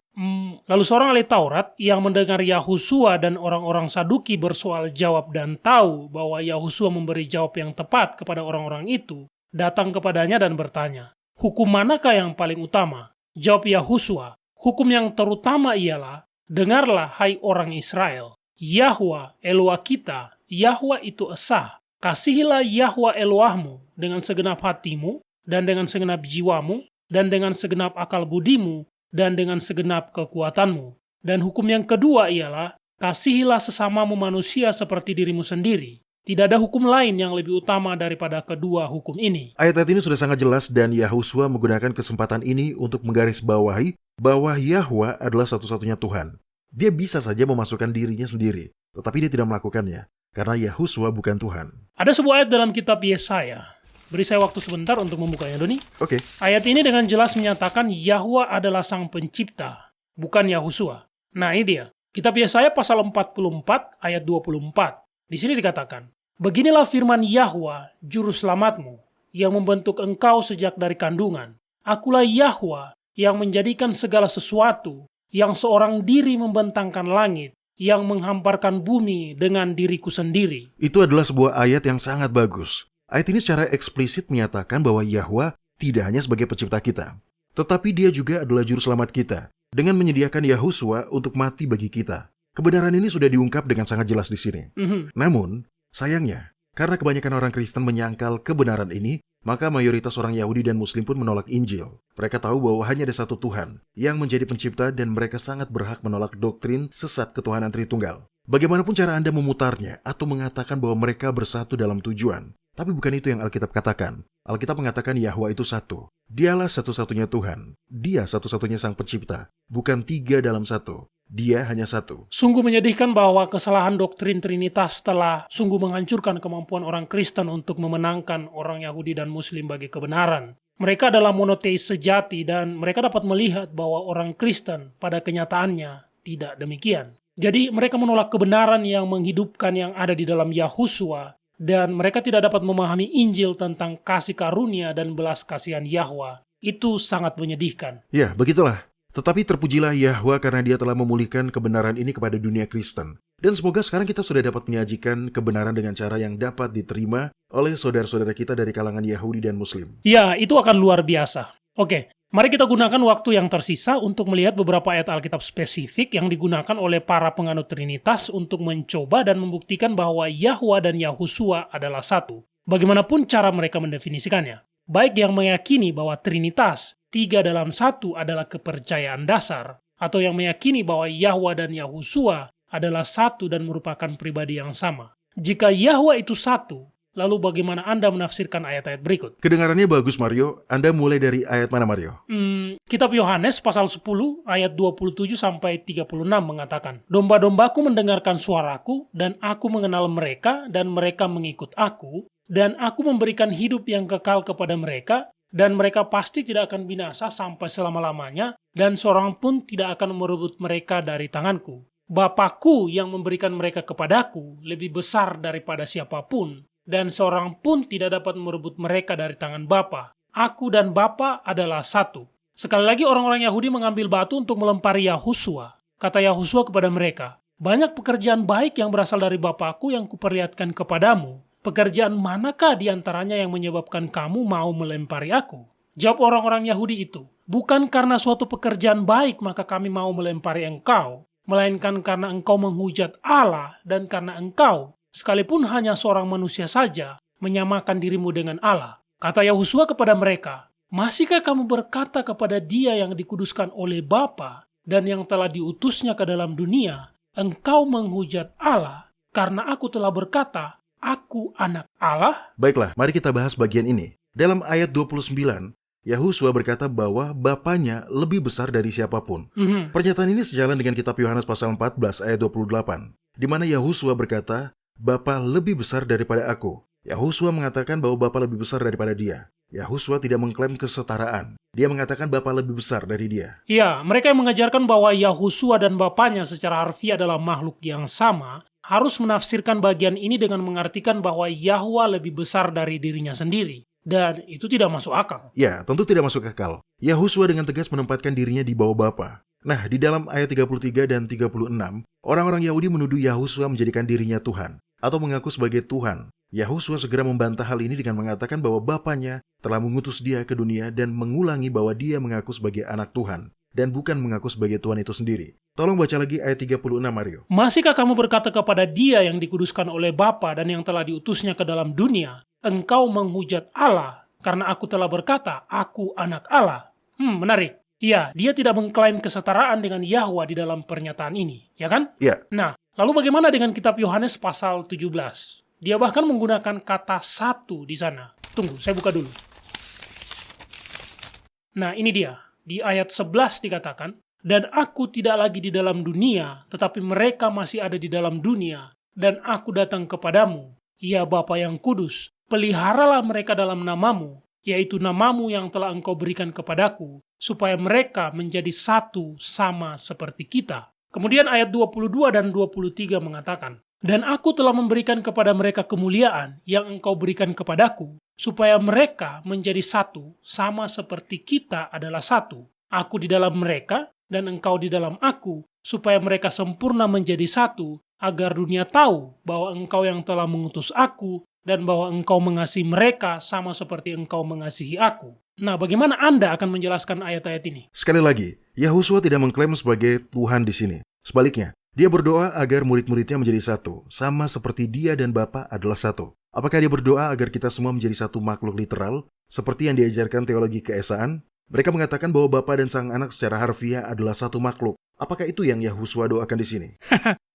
lalu seorang ahli Taurat yang mendengar Yahuswa dan orang-orang Saduki bersoal jawab dan tahu bahwa Yahuswa memberi jawab yang tepat kepada orang-orang itu, datang kepadanya dan bertanya, "Hukum manakah yang paling utama?" Jawab Yahuswa, "Hukum yang terutama ialah, dengarlah hai orang Israel, Yahwa Eloah kita, Yahwa itu esa. Kasihilah Yahwa Elohmu dengan segenap hatimu, dan dengan segenap jiwamu, dan dengan segenap akal budimu, dan dengan segenap kekuatanmu. Dan hukum yang kedua ialah, kasihilah sesamamu manusia seperti dirimu sendiri. Tidak ada hukum lain yang lebih utama daripada kedua hukum ini." Ayat-ayat ini sudah sangat jelas dan Yahuswa menggunakan kesempatan ini untuk menggarisbawahi bahwa Yahwa adalah satu-satunya Tuhan. Dia bisa saja memasukkan dirinya sendiri, tetapi dia tidak melakukannya, karena Yahuswa bukan Tuhan. Ada sebuah ayat dalam kitab Yesaya. Beri saya waktu sebentar untuk membukanya, Doni. Oke. Ayat ini dengan jelas menyatakan Yahwa adalah sang pencipta, bukan Yahuswa. Nah, ini dia. Kitab Yesaya pasal 44 ayat 24. Di sini dikatakan, "Beginilah firman Yahwa, juru selamatmu, yang membentuk engkau sejak dari kandungan. Akulah Yahwa yang menjadikan segala sesuatu, yang seorang diri membentangkan langit, yang menghamparkan bumi dengan diriku sendiri." Itu adalah sebuah ayat yang sangat bagus. Ayat ini secara eksplisit menyatakan bahwa Yahwa tidak hanya sebagai pencipta kita, tetapi dia juga adalah juru selamat kita, dengan menyediakan Yahuswa untuk mati bagi kita. Kebenaran ini sudah diungkap dengan sangat jelas di sini. Namun, sayangnya, karena kebanyakan orang Kristen menyangkal kebenaran ini, maka mayoritas orang Yahudi dan Muslim pun menolak Injil. Mereka tahu bahwa hanya ada satu Tuhan yang menjadi pencipta dan mereka sangat berhak menolak doktrin sesat ketuhanan Tritunggal. Bagaimanapun cara Anda memutarnya atau mengatakan bahwa mereka bersatu dalam tujuan, tapi bukan itu yang Alkitab katakan. Alkitab mengatakan Yahwa itu satu. Dialah satu-satunya Tuhan. Dia satu-satunya sang pencipta. Bukan tiga dalam satu. Dia hanya satu. Sungguh menyedihkan bahwa kesalahan doktrin Trinitas telah sungguh menghancurkan kemampuan orang Kristen untuk memenangkan orang Yahudi dan Muslim bagi kebenaran. Mereka adalah monoteis sejati dan mereka dapat melihat bahwa orang Kristen pada kenyataannya tidak demikian. Jadi mereka menolak kebenaran yang menghidupkan yang ada di dalam Yahuswa, dan mereka tidak dapat memahami Injil tentang kasih karunia dan belas kasihan Yahwa. Itu sangat menyedihkan. Ya, begitulah. Tetapi terpujilah Yahwa karena dia telah memulihkan kebenaran ini kepada dunia Kristen. Dan semoga sekarang kita sudah dapat menyajikan kebenaran dengan cara yang dapat diterima oleh saudara-saudara kita dari kalangan Yahudi dan Muslim. Ya, itu akan luar biasa. Oke, mari kita gunakan waktu yang tersisa untuk melihat beberapa ayat Alkitab spesifik yang digunakan oleh para penganut Trinitas untuk mencoba dan membuktikan bahwa Yahwa dan Yahuswa adalah satu. Bagaimanapun cara mereka mendefinisikannya. Baik yang meyakini bahwa Trinitas, tiga dalam satu adalah kepercayaan dasar, atau yang meyakini bahwa Yahwa dan Yahuswa adalah satu dan merupakan pribadi yang sama. Jika Yahwa itu satu, lalu bagaimana Anda menafsirkan ayat-ayat berikut? Kedengarannya bagus, Mario. Anda mulai dari ayat mana, Mario? Kitab Yohanes pasal 10 ayat 27-36 mengatakan, "Domba-dombaku mendengarkan suaraku, dan aku mengenal mereka, dan mereka mengikut aku, dan aku memberikan hidup yang kekal kepada mereka, dan mereka pasti tidak akan binasa sampai selama-lamanya, dan seorang pun tidak akan merebut mereka dari tanganku. Bapakku yang memberikan mereka kepadaku lebih besar daripada siapapun, dan seorang pun tidak dapat merebut mereka dari tangan Bapa. Aku dan Bapa adalah satu. Sekali lagi orang-orang Yahudi mengambil batu untuk melempari Yahusua. Kata Yahusua kepada mereka, banyak pekerjaan baik yang berasal dari Bapakku yang kuperlihatkan kepadamu. Pekerjaan manakah di antaranya yang menyebabkan kamu mau melempari aku? Jawab orang-orang Yahudi itu, bukan karena suatu pekerjaan baik maka kami mau melempari engkau, melainkan karena engkau menghujat Allah dan karena engkau, sekalipun hanya seorang manusia saja, menyamakan dirimu dengan Allah. Kata Yahusua kepada mereka, masihkah kamu berkata kepada Dia yang dikuduskan oleh Bapa dan yang telah diutusnya ke dalam dunia, engkau menghujat Allah karena aku telah berkata, aku anak Allah? Baiklah, mari kita bahas bagian ini. Dalam ayat 29, Yahusua berkata bahwa Bapanya lebih besar dari siapapun. Pernyataan ini sejalan dengan kitab Yohanes pasal 14 ayat 28, di mana Yahusua berkata, Bapa lebih besar daripada aku. Yahusua mengatakan bahwa Bapa lebih besar daripada dia. Yahusua tidak mengklaim kesetaraan. Dia mengatakan Bapa lebih besar dari dia. Ya, mereka yang mengajarkan bahwa Yahusua dan Bapanya secara harfiah adalah makhluk yang sama, harus menafsirkan bagian ini dengan mengartikan bahwa Yahwa lebih besar dari dirinya sendiri. Dan itu tidak masuk akal. Ya, tentu tidak masuk akal. Yahusua dengan tegas menempatkan dirinya di bawah Bapa. Nah, di dalam ayat 33 dan 36, orang-orang Yahudi menuduh Yahusua menjadikan dirinya Tuhan, atau mengaku sebagai Tuhan. Yahusua segera membantah hal ini dengan mengatakan bahwa Bapanya telah mengutus dia ke dunia dan mengulangi bahwa dia mengaku sebagai anak Tuhan, dan bukan mengaku sebagai Tuhan itu sendiri. Tolong baca lagi ayat 36, Mario. Masihkah kamu berkata kepada Dia yang dikuduskan oleh Bapa dan yang telah diutusnya ke dalam dunia, engkau menghujat Allah karena aku telah berkata, aku anak Allah? Menarik. Iya, dia tidak mengklaim kesetaraan dengan Yahwa di dalam pernyataan ini, ya kan? Ya. Nah, lalu bagaimana dengan kitab Yohanes pasal 17? Dia bahkan menggunakan kata satu di sana. Tunggu, saya buka dulu. Nah, ini dia. Di ayat 11 dikatakan, dan aku tidak lagi di dalam dunia, tetapi mereka masih ada di dalam dunia, dan aku datang kepadamu, ya Bapa yang kudus, peliharalah mereka dalam namamu, yaitu namamu yang telah engkau berikan kepadaku, supaya mereka menjadi satu sama seperti kita. Kemudian ayat 22 dan 23 mengatakan, dan aku telah memberikan kepada mereka kemuliaan yang engkau berikan kepadaku, supaya mereka menjadi satu sama seperti kita adalah satu. Aku di dalam mereka, dan engkau di dalam aku, supaya mereka sempurna menjadi satu, agar dunia tahu bahwa engkau yang telah mengutus aku, dan bahwa engkau mengasihi mereka sama seperti engkau mengasihi aku. Nah, bagaimana Anda akan menjelaskan ayat-ayat ini? Sekali lagi, Yahusua tidak mengklaim sebagai Tuhan di sini. Sebaliknya, dia berdoa agar murid-muridnya menjadi satu, sama seperti dia dan Bapa adalah satu. Apakah dia berdoa agar kita semua menjadi satu makhluk literal, seperti yang diajarkan teologi keesaan? Mereka mengatakan bahwa Bapa dan Sang Anak secara harfiah adalah satu makhluk. Apakah itu yang Yahusua doakan di sini?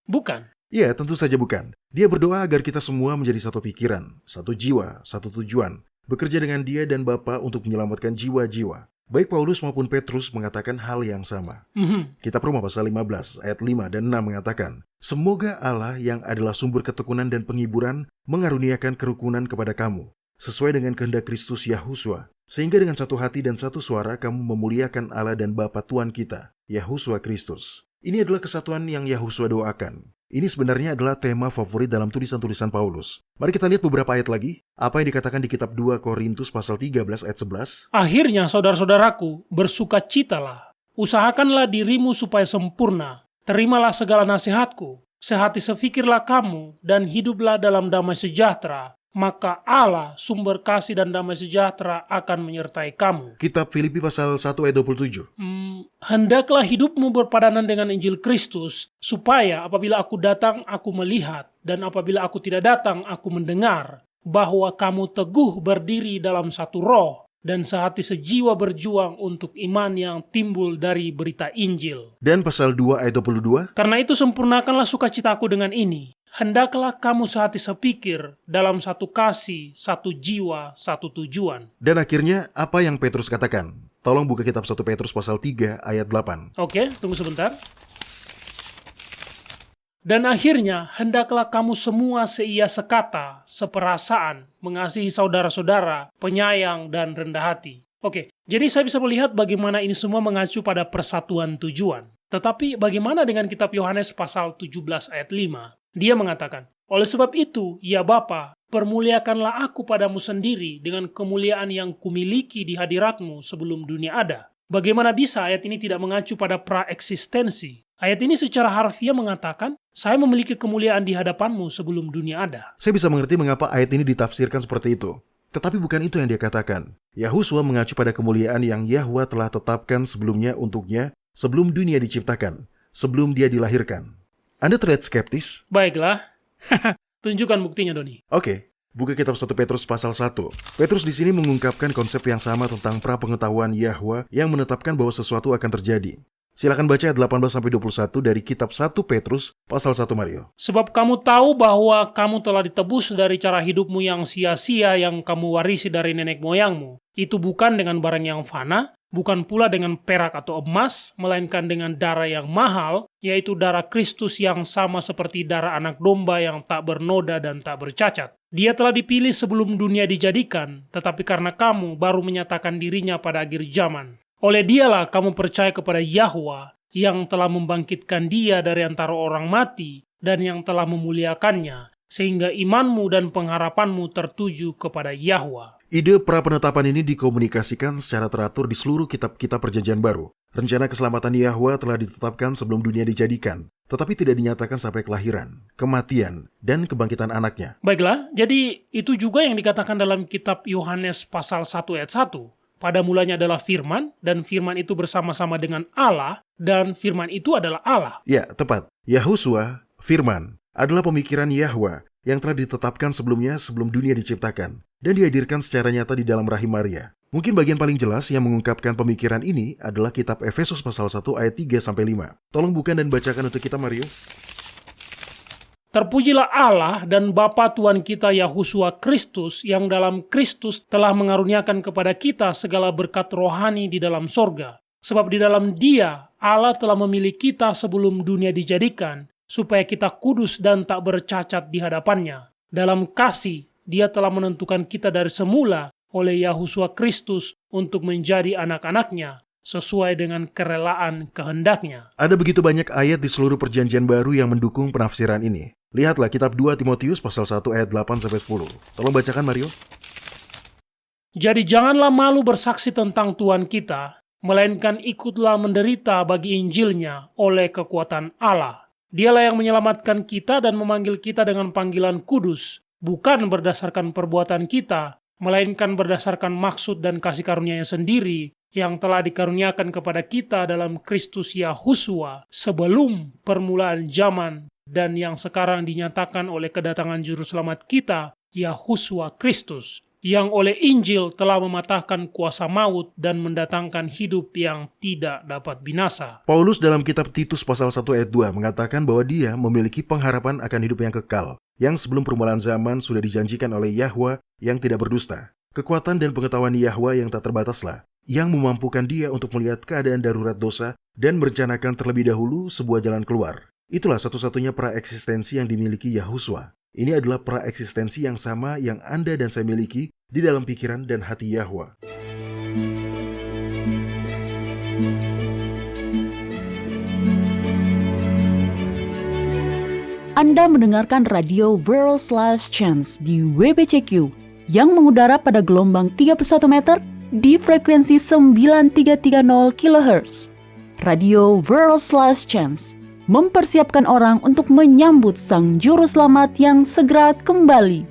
Bukan. Ya, tentu saja bukan. Dia berdoa agar kita semua menjadi satu pikiran, satu jiwa, satu tujuan, bekerja dengan dia dan Bapa untuk menyelamatkan jiwa-jiwa. Baik Paulus maupun Petrus mengatakan hal yang sama. Kitab Roma pasal 15 ayat 5 dan 6 mengatakan, semoga Allah yang adalah sumber ketekunan dan penghiburan mengaruniakan kerukunan kepada kamu, sesuai dengan kehendak Kristus Yahusua, sehingga dengan satu hati dan satu suara kamu memuliakan Allah dan Bapa Tuhan kita, Yahusua Kristus. Ini adalah kesatuan yang Yahusua doakan. Ini sebenarnya adalah tema favorit dalam tulisan-tulisan Paulus. Mari kita lihat beberapa ayat lagi. Apa yang dikatakan di kitab 2 Korintus pasal 13 ayat 11. Akhirnya, saudara-saudaraku, bersukacitalah. Usahakanlah dirimu supaya sempurna. Terimalah segala nasihatku. Sehati sefikirlah kamu, dan hiduplah dalam damai sejahtera. Maka Allah, sumber kasih dan damai sejahtera akan menyertai kamu. Kitab Filipi pasal 1 ayat 27. Hendaklah hidupmu berpadanan dengan Injil Kristus, supaya apabila aku datang, aku melihat, dan apabila aku tidak datang, aku mendengar, bahwa kamu teguh berdiri dalam satu roh, dan sehati sejiwa berjuang untuk iman yang timbul dari berita Injil. Dan pasal 2 ayat 22. Karena itu sempurnakanlah sukacitaku dengan ini. Hendaklah kamu sehati sepikir dalam satu kasih, satu jiwa, satu tujuan. Dan akhirnya apa yang Petrus katakan? Tolong buka kitab 1 Petrus pasal 3 ayat 8. Oke, tunggu sebentar. Dan akhirnya, hendaklah kamu semua seia sekata, seperasaan, mengasihi saudara-saudara, penyayang, dan rendah hati. Oke, jadi saya bisa melihat bagaimana ini semua mengacu pada persatuan tujuan. Tetapi bagaimana dengan kitab Yohanes pasal 17 ayat 5? Dia mengatakan, Oleh sebab itu, ya Bapa, permuliakanlah aku padamu sendiri dengan kemuliaan yang kumiliki di hadiratmu sebelum dunia ada. Bagaimana bisa ayat ini tidak mengacu pada praeksistensi? Ayat ini secara harfiah mengatakan, saya memiliki kemuliaan di hadapanmu sebelum dunia ada. Saya bisa mengerti mengapa ayat ini ditafsirkan seperti itu. Tetapi bukan itu yang dia katakan. Yahusua mengacu pada kemuliaan yang Yahwa telah tetapkan sebelumnya untuknya sebelum dunia diciptakan, sebelum dia dilahirkan. Anda terlihat skeptis? Baiklah. Tunjukkan buktinya, Doni. Oke, buka kitab 1 Petrus pasal 1. Petrus di sini mengungkapkan konsep yang sama tentang prapengetahuan Yahwa yang menetapkan bahwa sesuatu akan terjadi. Silakan baca ayat 18-21 dari kitab 1 Petrus pasal 1, Mario. Sebab kamu tahu bahwa kamu telah ditebus dari cara hidupmu yang sia-sia yang kamu warisi dari nenek moyangmu. Itu bukan dengan barang yang fana, bukan pula dengan perak atau emas, melainkan dengan darah yang mahal, yaitu darah Kristus yang sama seperti darah anak domba yang tak bernoda dan tak bercacat. Dia telah dipilih sebelum dunia dijadikan, tetapi karena kamu baru menyatakan dirinya pada akhir zaman. Oleh dialah kamu percaya kepada Yahwa yang telah membangkitkan dia dari antara orang mati dan yang telah memuliakannya, sehingga imanmu dan pengharapanmu tertuju kepada Yahwa. Ide prapenetapan ini dikomunikasikan secara teratur di seluruh kitab-kitab Perjanjian Baru. Rencana keselamatan Yahwa telah ditetapkan sebelum dunia dijadikan, tetapi tidak dinyatakan sampai kelahiran, kematian, dan kebangkitan anaknya. Baiklah, jadi itu juga yang dikatakan dalam kitab Yohanes pasal 1 ayat 1. Pada mulanya adalah firman, dan firman itu bersama-sama dengan Allah, dan firman itu adalah Allah. Ya, tepat. Yahusua, firman, adalah pemikiran Yahwa yang telah ditetapkan sebelumnya sebelum dunia diciptakan dan dihadirkan secara nyata di dalam rahim Maria. Mungkin bagian paling jelas yang mengungkapkan pemikiran ini adalah kitab Efesus pasal 1 ayat 3-5. Tolong bukan dan bacakan untuk kita, Mario. Terpujilah Allah dan Bapa Tuhan kita Yahusua Kristus yang dalam Kristus telah mengaruniakan kepada kita segala berkat rohani di dalam sorga. Sebab di dalam Dia Allah telah memilih kita sebelum dunia dijadikan, supaya kita kudus dan tak bercacat di hadapannya. Dalam kasih, Dia telah menentukan kita dari semula oleh Yahusua Kristus untuk menjadi anak-anaknya, sesuai dengan kerelaan kehendaknya. Ada begitu banyak ayat di seluruh Perjanjian Baru yang mendukung penafsiran ini. Lihatlah kitab 2 Timotius pasal 1 ayat 8-10. Tolong bacakan, Mario. Jadi janganlah malu bersaksi tentang Tuhan kita, melainkan ikutlah menderita bagi Injilnya oleh kekuatan Allah. Dialah yang menyelamatkan kita dan memanggil kita dengan panggilan kudus, bukan berdasarkan perbuatan kita, melainkan berdasarkan maksud dan kasih karunia-Nya sendiri, yang telah dikaruniakan kepada kita dalam Kristus Yahusua sebelum permulaan zaman, dan yang sekarang dinyatakan oleh kedatangan Juru Selamat kita, Yahusua Kristus, yang oleh Injil telah mematahkan kuasa maut dan mendatangkan hidup yang tidak dapat binasa. Paulus dalam kitab Titus pasal 1 ayat 2 mengatakan bahwa dia memiliki pengharapan akan hidup yang kekal, yang sebelum permulaan zaman sudah dijanjikan oleh Yahwa yang tidak berdusta. Kekuatan dan pengetahuan Yahwa yang tak terbataslah, yang memampukan dia untuk melihat keadaan darurat dosa dan merencanakan terlebih dahulu sebuah jalan keluar. Itulah satu-satunya praeksistensi yang dimiliki Yahusua. Ini adalah praeksistensi yang sama yang Anda dan saya miliki di dalam pikiran dan hati Yahwa. Anda mendengarkan radio World's Last Chance di WBCQ yang mengudara pada gelombang 31 meter di frekuensi 9330 kHz. Radio World's Last Chance mempersiapkan orang untuk menyambut Sang Juru Selamat yang segera kembali.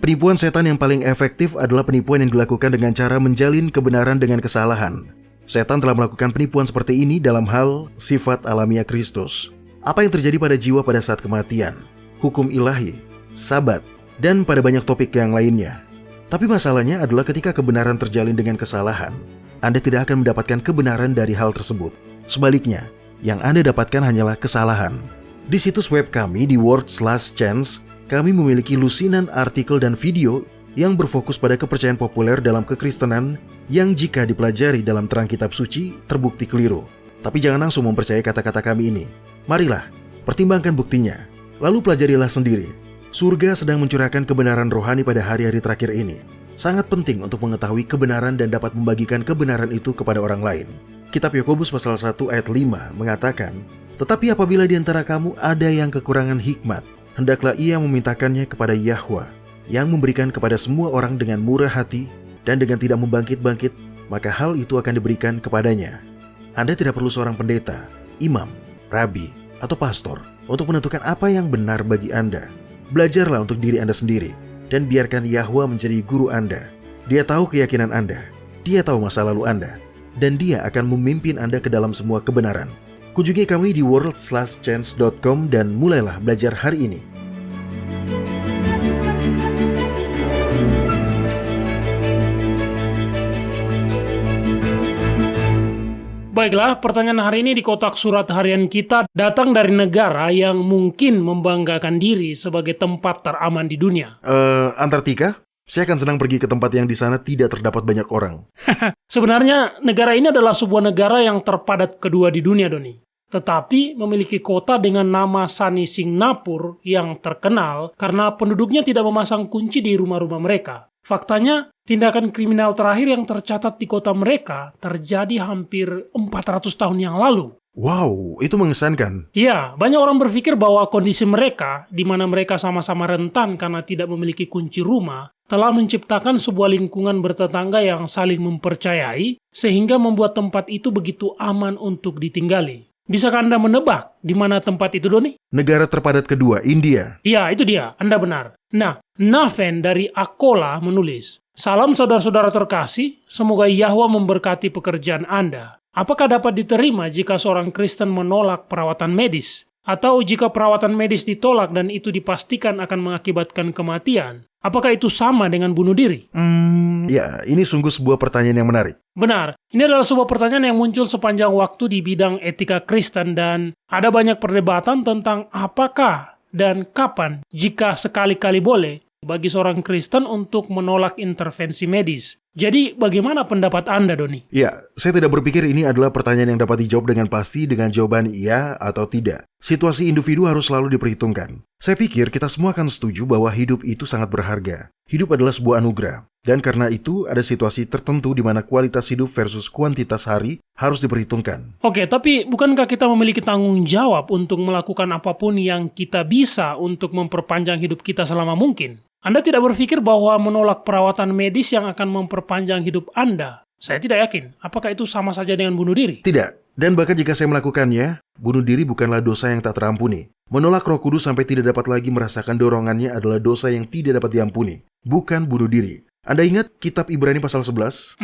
Penipuan setan yang paling efektif adalah penipuan yang dilakukan dengan cara menjalin kebenaran dengan kesalahan. Setan telah melakukan penipuan seperti ini dalam hal sifat alamiah Kristus. Apa yang terjadi pada jiwa pada saat kematian, hukum ilahi, sabat, dan pada banyak topik yang lainnya. Tapi masalahnya adalah ketika kebenaran terjalin dengan kesalahan, Anda tidak akan mendapatkan kebenaran dari hal tersebut. Sebaliknya, yang Anda dapatkan hanyalah kesalahan. Di situs web kami di World's Last Chance, kami memiliki lusinan artikel dan video yang berfokus pada kepercayaan populer dalam kekristenan yang jika dipelajari dalam terang kitab suci terbukti keliru. Tapi jangan langsung mempercayai kata-kata kami ini. Marilah, pertimbangkan buktinya, lalu pelajarilah sendiri. Surga sedang mencurahkan kebenaran rohani pada hari-hari terakhir ini. sangat penting untuk mengetahui kebenaran dan dapat membagikan kebenaran itu kepada orang lain. Kitab Yakobus pasal 1 ayat 5 mengatakan, "Tetapi apabila di antara kamu ada yang kekurangan hikmat, hendaklah ia memintakannya kepada Yahwa, yang memberikan kepada semua orang dengan murah hati dan dengan tidak membangkit-bangkit, maka hal itu akan diberikan kepadanya." Anda tidak perlu seorang pendeta, imam, rabi, atau pastor untuk menentukan apa yang benar bagi Anda. Belajarlah untuk diri Anda sendiri dan biarkan Yahwa menjadi guru Anda. Dia tahu keyakinan Anda, dia tahu masa lalu Anda, dan dia akan memimpin Anda ke dalam semua kebenaran. Kunjungi kami di worldslastchance.com dan mulailah belajar hari ini. Baiklah, pertanyaan hari ini di kotak surat harian kita datang dari negara yang mungkin membanggakan diri sebagai tempat teraman di dunia. Antartika? Saya akan senang pergi ke tempat yang di sana tidak terdapat banyak orang. Sebenarnya, negara ini adalah sebuah negara yang terpadat kedua di dunia, Doni. Tetapi memiliki kota dengan nama Sani Singapura yang terkenal karena penduduknya tidak memasang kunci di rumah-rumah mereka. Faktanya, tindakan kriminal terakhir yang tercatat di kota mereka terjadi hampir 400 tahun yang lalu. Wow, itu mengesankan. Ya, banyak orang berpikir bahwa kondisi mereka, di mana mereka sama-sama rentan karena tidak memiliki kunci rumah, telah menciptakan sebuah lingkungan bertetangga yang saling mempercayai, sehingga membuat tempat itu begitu aman untuk ditinggali. Bisakah Anda menebak di mana tempat itu, Doni? Negara terpadat kedua, India. Ya, itu dia. Anda benar. Nah, Naven dari Akola menulis, "Salam saudara-saudara terkasih, semoga Yahwa memberkati pekerjaan Anda. Apakah dapat diterima jika seorang Kristen menolak perawatan medis? Atau jika perawatan medis ditolak dan itu dipastikan akan mengakibatkan kematian, apakah itu sama dengan bunuh diri?" Ya, ini sungguh sebuah pertanyaan yang menarik. Benar, ini adalah sebuah pertanyaan yang muncul sepanjang waktu di bidang etika Kristen dan ada banyak perdebatan tentang apakah dan kapan jika sekali-kali boleh bagi seorang Kristen untuk menolak intervensi medis. Jadi, bagaimana pendapat Anda, Doni? Ya, saya tidak berpikir ini adalah pertanyaan yang dapat dijawab dengan pasti dengan jawaban iya atau tidak. Situasi individu harus selalu diperhitungkan. Saya pikir kita semua akan setuju bahwa hidup itu sangat berharga. Hidup adalah sebuah anugerah. Dan karena itu, ada situasi tertentu di mana kualitas hidup versus kuantitas hari harus diperhitungkan. Oke, tapi bukankah kita memiliki tanggung jawab untuk melakukan apapun yang kita bisa untuk memperpanjang hidup kita selama mungkin? Anda tidak berpikir bahwa menolak perawatan medis yang akan memperpanjang hidup Anda? Saya tidak yakin. Apakah itu sama saja dengan bunuh diri? Tidak. Dan bahkan jika saya melakukannya, bunuh diri bukanlah dosa yang tak terampuni. Menolak Roh Kudus sampai tidak dapat lagi merasakan dorongannya adalah dosa yang tidak dapat diampuni. Bukan bunuh diri. Anda ingat kitab Ibrani pasal 11?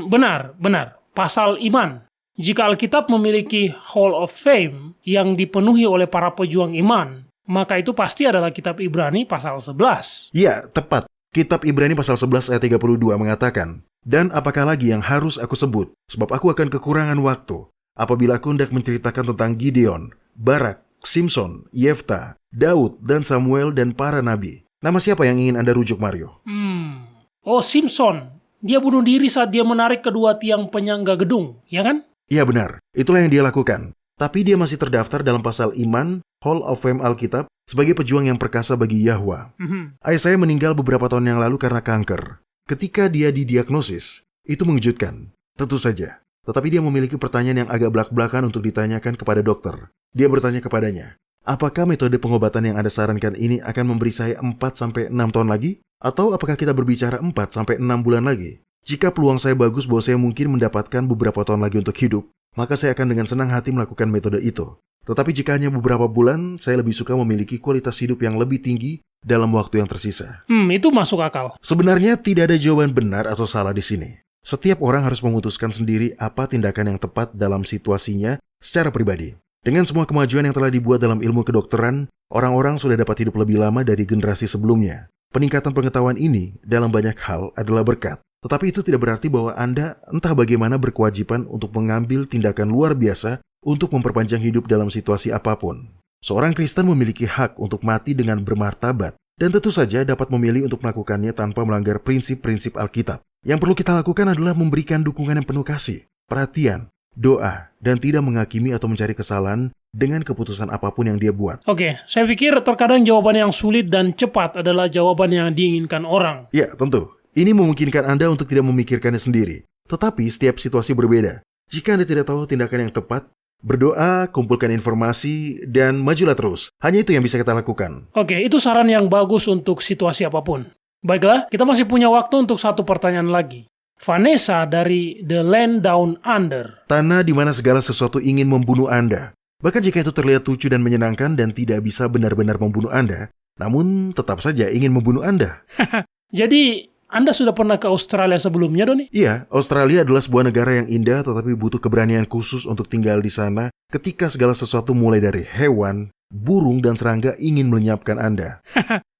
Benar. Pasal iman. Jika Alkitab memiliki Hall of Fame yang dipenuhi oleh para pejuang iman, maka itu pasti adalah kitab Ibrani pasal 11. Ya, tepat. Kitab Ibrani pasal 11 ayat 32 mengatakan, "Dan apakah lagi yang harus aku sebut? Sebab aku akan kekurangan waktu. Apabila aku hendak menceritakan tentang Gideon, Barak, Simson, Yefta, Daud, dan Samuel, dan para nabi." Nama siapa yang ingin Anda rujuk, Mario? Oh, Simson. Dia bunuh diri saat dia menarik kedua tiang penyangga gedung, ya kan? Iya benar, itulah yang dia lakukan. Tapi dia masih terdaftar dalam pasal iman, Hall of Fame Alkitab, sebagai pejuang yang perkasa bagi Yahwa. Ayah saya meninggal beberapa tahun yang lalu karena kanker. Ketika dia didiagnosis, itu mengejutkan. Tentu saja. Tetapi dia memiliki pertanyaan yang agak belak-belakan untuk ditanyakan kepada dokter. Dia bertanya kepadanya, "Apakah metode pengobatan yang Anda sarankan ini akan memberi saya 4-6 tahun lagi? Atau apakah kita berbicara 4-6 bulan lagi? Jika peluang saya bagus bahwa saya mungkin mendapatkan beberapa tahun lagi untuk hidup, maka saya akan dengan senang hati melakukan metode itu. Tetapi jika hanya beberapa bulan, saya lebih suka memiliki kualitas hidup yang lebih tinggi dalam waktu yang tersisa." Itu masuk akal. Sebenarnya tidak ada jawaban benar atau salah di sini. Setiap orang harus memutuskan sendiri apa tindakan yang tepat dalam situasinya secara pribadi. Dengan semua kemajuan yang telah dibuat dalam ilmu kedokteran, orang-orang sudah dapat hidup lebih lama dari generasi sebelumnya. Peningkatan pengetahuan ini dalam banyak hal adalah berkat. Tetapi itu tidak berarti bahwa Anda entah bagaimana berkewajiban untuk mengambil tindakan luar biasa untuk memperpanjang hidup dalam situasi apapun. Seorang Kristen memiliki hak untuk mati dengan bermartabat dan tentu saja dapat memilih untuk melakukannya tanpa melanggar prinsip-prinsip Alkitab. Yang perlu kita lakukan adalah memberikan dukungan yang penuh kasih, perhatian, doa, dan tidak menghakimi atau mencari kesalahan dengan keputusan apapun yang dia buat. Oke, saya pikir terkadang jawaban yang sulit dan cepat adalah jawaban yang diinginkan orang. Ya, tentu. Ini memungkinkan Anda untuk tidak memikirkannya sendiri. Tetapi setiap situasi berbeda. Jika Anda tidak tahu tindakan yang tepat, berdoa, kumpulkan informasi, dan majulah terus. Hanya itu yang bisa kita lakukan. Oke, itu saran yang bagus untuk situasi apapun. Baiklah, kita masih punya waktu untuk satu pertanyaan lagi. Vanessa dari The Land Down Under. Tanah di mana segala sesuatu ingin membunuh Anda. Bahkan jika itu terlihat lucu dan menyenangkan dan tidak bisa benar-benar membunuh Anda, namun tetap saja ingin membunuh Anda. Jadi, Anda sudah pernah ke Australia sebelumnya, Doni? Iya, Australia adalah sebuah negara yang indah tetapi butuh keberanian khusus untuk tinggal di sana ketika segala sesuatu mulai dari hewan, burung, dan serangga ingin melenyapkan Anda.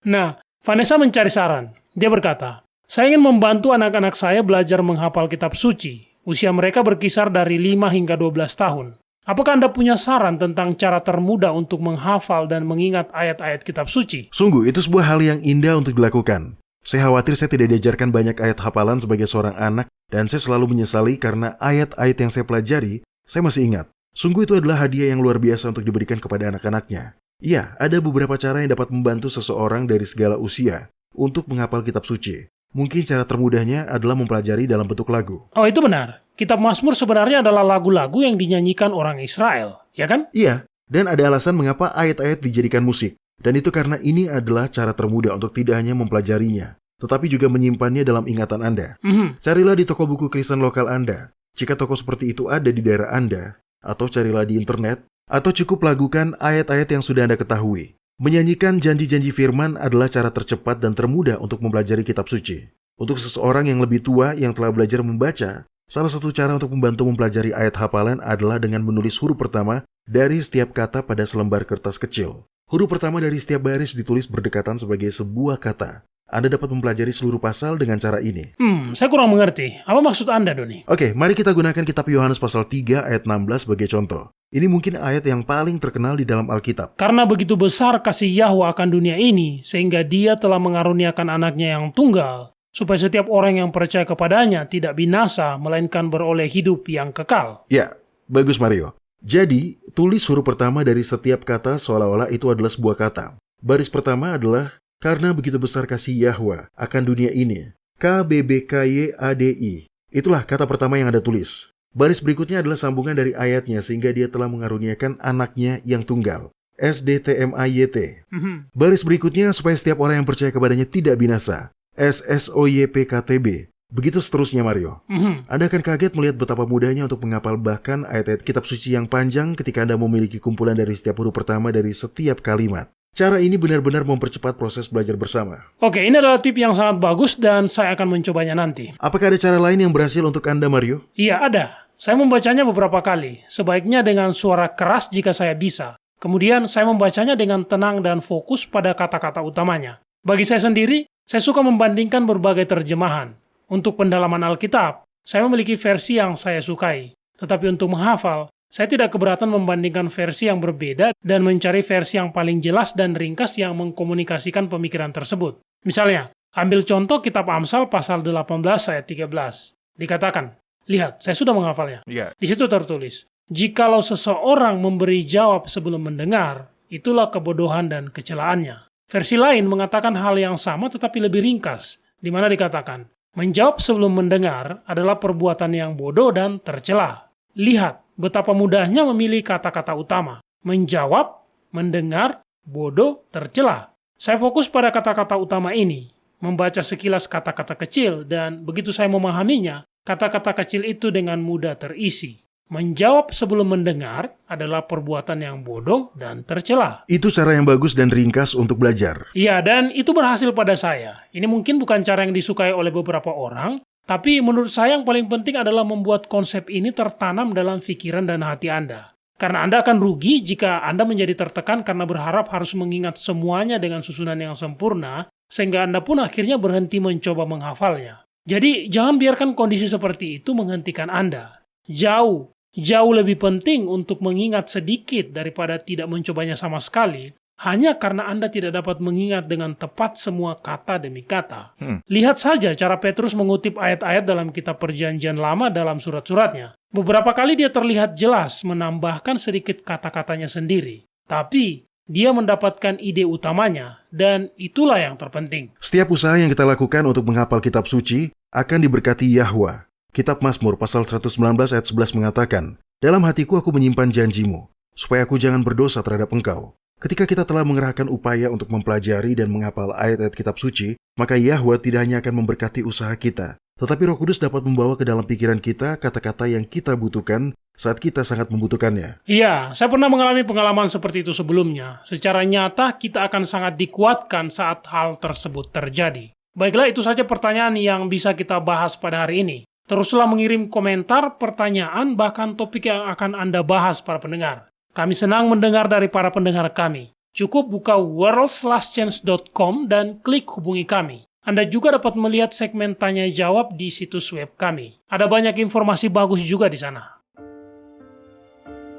Nah, Vanessa mencari saran. Dia berkata, saya ingin membantu anak-anak saya belajar menghafal kitab suci. Usia mereka berkisar dari 5 hingga 12 tahun. Apakah Anda punya saran tentang cara termudah untuk menghafal dan mengingat ayat-ayat kitab suci? Sungguh, itu sebuah hal yang indah untuk dilakukan. Saya khawatir saya tidak diajarkan banyak ayat hafalan sebagai seorang anak, dan saya selalu menyesali karena ayat-ayat yang saya pelajari, saya masih ingat. Sungguh itu adalah hadiah yang luar biasa untuk diberikan kepada anak-anaknya. Iya, ada beberapa cara yang dapat membantu seseorang dari segala usia untuk menghafal kitab suci. Mungkin cara termudahnya adalah mempelajari dalam bentuk lagu. Oh, itu benar. Kitab Mazmur sebenarnya adalah lagu-lagu yang dinyanyikan orang Israel, ya kan? Iya, dan ada alasan mengapa ayat-ayat dijadikan musik. Dan itu karena ini adalah cara termudah untuk tidak hanya mempelajarinya, tetapi juga menyimpannya dalam ingatan Anda. Carilah di toko buku Kristen lokal Anda, jika toko seperti itu ada di daerah Anda, atau carilah di internet, atau cukup lakukan ayat-ayat yang sudah Anda ketahui. Menyanyikan janji-janji firman adalah cara tercepat dan termudah untuk mempelajari kitab suci. Untuk seseorang yang lebih tua yang telah belajar membaca, salah satu cara untuk membantu mempelajari ayat hafalan adalah dengan menulis huruf pertama dari setiap kata pada selembar kertas kecil. Huruf pertama dari setiap baris ditulis berdekatan sebagai sebuah kata. Anda dapat mempelajari seluruh pasal dengan cara ini. Saya kurang mengerti. Apa maksud Anda, Doni? Oke, mari kita gunakan kitab Yohanes pasal 3 ayat 16 sebagai contoh. Ini mungkin ayat yang paling terkenal di dalam Alkitab. Karena begitu besar kasih Yahwa akan dunia ini, sehingga Dia telah mengaruniakan anaknya yang tunggal, supaya setiap orang yang percaya kepadanya tidak binasa, melainkan beroleh hidup yang kekal. Ya, bagus Mario. Jadi, tulis huruf pertama dari setiap kata seolah-olah itu adalah sebuah kata. Baris pertama adalah, karena begitu besar kasih Yahwa akan dunia ini. KBBKYADI. Itulah kata pertama yang Anda tulis. Baris berikutnya adalah sambungan dari ayatnya sehingga Dia telah mengaruniakan anaknya yang tunggal. SDTMAYT. Baris berikutnya supaya setiap orang yang percaya kepadanya tidak binasa. SSOYPKTB. Begitu seterusnya Mario. Anda akan kaget melihat betapa mudahnya untuk menghafal bahkan ayat-ayat kitab suci yang panjang ketika Anda memiliki kumpulan dari setiap huruf pertama dari setiap kalimat. Cara ini benar-benar mempercepat proses belajar bersama. Oke, ini adalah tip yang sangat bagus dan saya akan mencobanya nanti. Apakah ada cara lain yang berhasil untuk Anda, Mario? Iya, ada. Saya membacanya beberapa kali, sebaiknya dengan suara keras jika saya bisa. Kemudian saya membacanya dengan tenang dan fokus pada kata-kata utamanya. Bagi saya sendiri, saya suka membandingkan berbagai terjemahan. Untuk pendalaman Alkitab, saya memiliki versi yang saya sukai. Tetapi untuk menghafal, saya tidak keberatan membandingkan versi yang berbeda dan mencari versi yang paling jelas dan ringkas yang mengkomunikasikan pemikiran tersebut. Misalnya, ambil contoh kitab Amsal pasal 18 ayat 13. Dikatakan, lihat, saya sudah menghafalnya. Di situ tertulis, jikalau seseorang memberi jawab sebelum mendengar, itulah kebodohan dan kecelaannya. Versi lain mengatakan hal yang sama tetapi lebih ringkas, di mana dikatakan, menjawab sebelum mendengar adalah perbuatan yang bodoh dan tercela. Lihat, betapa mudahnya memilih kata-kata utama. Menjawab, mendengar, bodoh, tercela. Saya fokus pada kata-kata utama ini, membaca sekilas kata-kata kecil, dan begitu saya memahaminya, kata-kata kecil itu dengan mudah terisi. Menjawab sebelum mendengar adalah perbuatan yang bodoh dan tercela. Itu cara yang bagus dan ringkas untuk belajar. Iya, dan itu berhasil pada saya. Ini mungkin bukan cara yang disukai oleh beberapa orang, tapi menurut saya yang paling penting adalah membuat konsep ini tertanam dalam pikiran dan hati Anda. Karena Anda akan rugi jika Anda menjadi tertekan karena berharap harus mengingat semuanya dengan susunan yang sempurna, sehingga Anda pun akhirnya berhenti mencoba menghafalnya. Jadi, jangan biarkan kondisi seperti itu menghentikan Anda. Jauh lebih penting untuk mengingat sedikit daripada tidak mencobanya sama sekali, hanya karena Anda tidak dapat mengingat dengan tepat semua kata demi kata. Lihat saja cara Petrus mengutip ayat-ayat dalam kitab Perjanjian Lama dalam surat-suratnya. Beberapa kali dia terlihat jelas menambahkan sedikit kata-katanya sendiri. Tapi, Dia mendapatkan ide utamanya, dan itulah yang terpenting. Setiap usaha yang kita lakukan untuk menghafal kitab suci akan diberkati Yahwa. Kitab Mazmur pasal 119 ayat 11 mengatakan, "Dalam hatiku aku menyimpan janjimu, supaya aku jangan berdosa terhadap engkau." Ketika kita telah mengerahkan upaya untuk mempelajari dan menghafal ayat-ayat kitab suci, maka Yahwa tidak hanya akan memberkati usaha kita, tetapi Roh Kudus dapat membawa ke dalam pikiran kita kata-kata yang kita butuhkan saat kita sangat membutuhkannya. Iya, saya pernah mengalami pengalaman seperti itu sebelumnya. Secara nyata, kita akan sangat dikuatkan saat hal tersebut terjadi. Baiklah, itu saja pertanyaan yang bisa kita bahas pada hari ini. Teruslah mengirim komentar, pertanyaan, bahkan topik yang akan Anda bahas para pendengar. Kami senang mendengar dari para pendengar kami. Cukup buka worldslastchance.com dan klik hubungi kami. Anda juga dapat melihat segmen tanya jawab di situs web kami. Ada banyak informasi bagus juga di sana.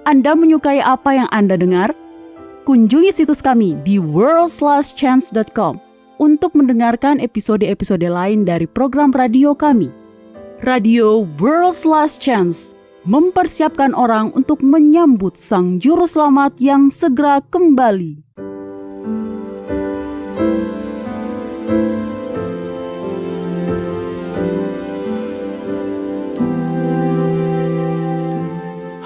Anda menyukai apa yang Anda dengar? Kunjungi situs kami di worldslastchance.com untuk mendengarkan episode-episode lain dari program radio kami. Radio World's Last Chance mempersiapkan orang untuk menyambut Sang Juru Selamat yang segera kembali.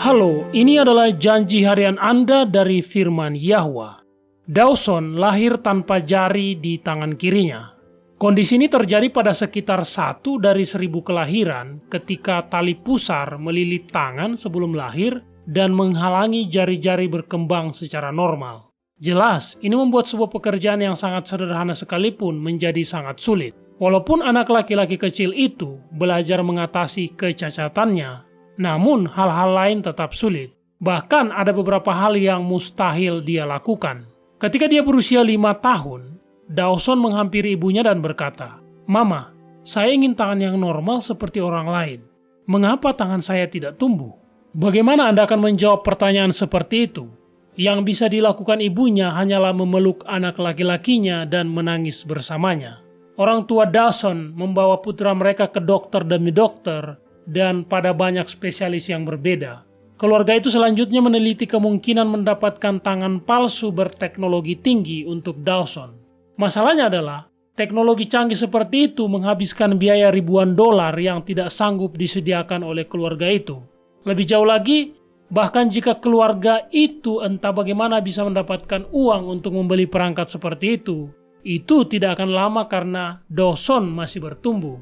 Halo, ini adalah janji harian Anda dari firman Yahwa. Dawson lahir tanpa jari di tangan kirinya. Kondisi ini terjadi pada sekitar 1 dari 1000 kelahiran ketika tali pusar melilit tangan sebelum lahir dan menghalangi jari-jari berkembang secara normal. Jelas, ini membuat sebuah pekerjaan yang sangat sederhana sekalipun menjadi sangat sulit. Walaupun anak laki-laki kecil itu belajar mengatasi kecacatannya, namun hal-hal lain tetap sulit. Bahkan ada beberapa hal yang mustahil dia lakukan. Ketika dia berusia 5 tahun, Dawson menghampiri ibunya dan berkata, "Mama, saya ingin tangan yang normal seperti orang lain. Mengapa tangan saya tidak tumbuh?" Bagaimana Anda akan menjawab pertanyaan seperti itu? Yang bisa dilakukan ibunya hanyalah memeluk anak laki-lakinya dan menangis bersamanya. Orang tua Dawson membawa putra mereka ke dokter demi dokter dan pada banyak spesialis yang berbeda. Keluarga itu selanjutnya meneliti kemungkinan mendapatkan tangan palsu berteknologi tinggi untuk Dawson. Masalahnya adalah, teknologi canggih seperti itu menghabiskan biaya ribuan dolar yang tidak sanggup disediakan oleh keluarga itu. Lebih jauh lagi, bahkan jika keluarga itu entah bagaimana bisa mendapatkan uang untuk membeli perangkat seperti itu tidak akan lama karena Dawson masih bertumbuh.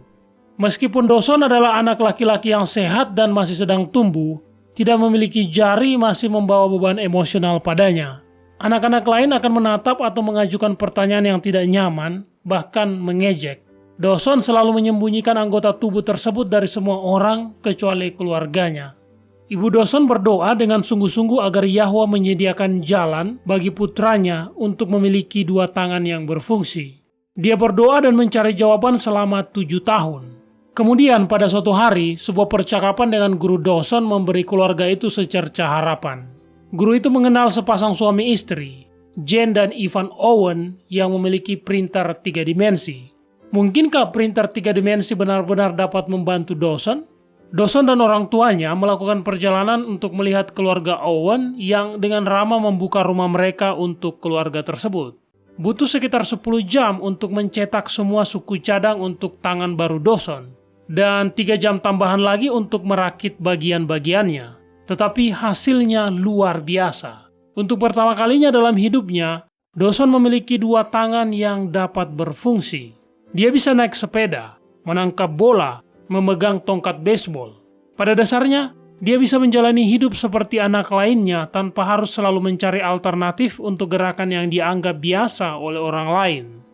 Meskipun Dawson adalah anak laki-laki yang sehat dan masih sedang tumbuh, tidak memiliki jari masih membawa beban emosional padanya. Anak-anak lain akan menatap atau mengajukan pertanyaan yang tidak nyaman, bahkan mengejek. Dawson selalu menyembunyikan anggota tubuh tersebut dari semua orang kecuali keluarganya. Ibu Dawson berdoa dengan sungguh-sungguh agar Yahwa menyediakan jalan bagi putranya untuk memiliki 2 tangan yang berfungsi. Dia berdoa dan mencari jawaban selama 7 tahun. Kemudian pada suatu hari, sebuah percakapan dengan guru Dawson memberi keluarga itu secerca harapan. Guru itu mengenal sepasang suami istri, Jane dan Ivan Owen, yang memiliki printer 3 dimensi. Mungkinkah printer 3 dimensi benar-benar dapat membantu Dawson? Dawson dan orang tuanya melakukan perjalanan untuk melihat keluarga Owen yang dengan ramah membuka rumah mereka untuk keluarga tersebut. Butuh sekitar 10 jam untuk mencetak semua suku cadang untuk tangan baru Dawson, dan 3 jam tambahan lagi untuk merakit bagian-bagiannya. Tetapi hasilnya luar biasa. Untuk pertama kalinya dalam hidupnya, Dawson memiliki 2 tangan yang dapat berfungsi. Dia bisa naik sepeda, menangkap bola, memegang tongkat baseball. Pada dasarnya, dia bisa menjalani hidup seperti anak lainnya tanpa harus selalu mencari alternatif untuk gerakan yang dianggap biasa oleh orang lain.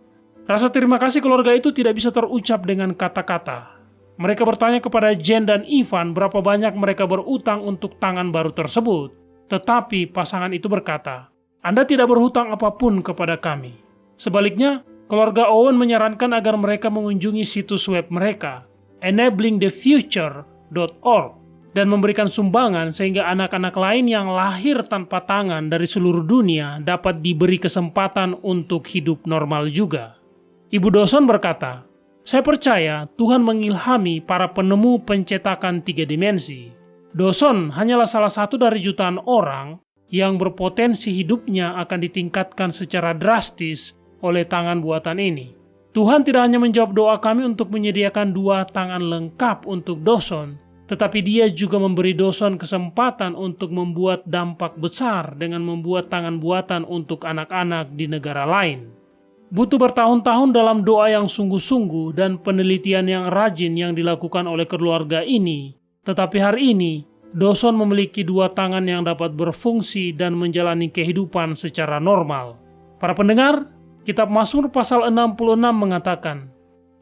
Rasa terima kasih keluarga itu tidak bisa terucap dengan kata-kata. Mereka bertanya kepada Jane dan Ivan berapa banyak mereka berutang untuk tangan baru tersebut. Tetapi pasangan itu berkata, "Anda tidak berhutang apapun kepada kami." Sebaliknya, keluarga Owen menyarankan agar mereka mengunjungi situs web mereka, enablingthefuture.org, dan memberikan sumbangan sehingga anak-anak lain yang lahir tanpa tangan dari seluruh dunia dapat diberi kesempatan untuk hidup normal juga. Ibu Dawson berkata, "Saya percaya Tuhan mengilhami para penemu pencetakan 3 dimensi. Dawson hanyalah salah satu dari jutaan orang yang berpotensi hidupnya akan ditingkatkan secara drastis oleh tangan buatan ini. Tuhan tidak hanya menjawab doa kami untuk menyediakan 2 tangan lengkap untuk Dawson, tetapi Dia juga memberi Dawson kesempatan untuk membuat dampak besar dengan membuat tangan buatan untuk anak-anak di negara lain. Butuh bertahun-tahun dalam doa yang sungguh-sungguh dan penelitian yang rajin yang dilakukan oleh keluarga ini. Tetapi hari ini, Dawson memiliki 2 tangan yang dapat berfungsi dan menjalani kehidupan secara normal. Para pendengar, Kitab Mazmur pasal 66 mengatakan,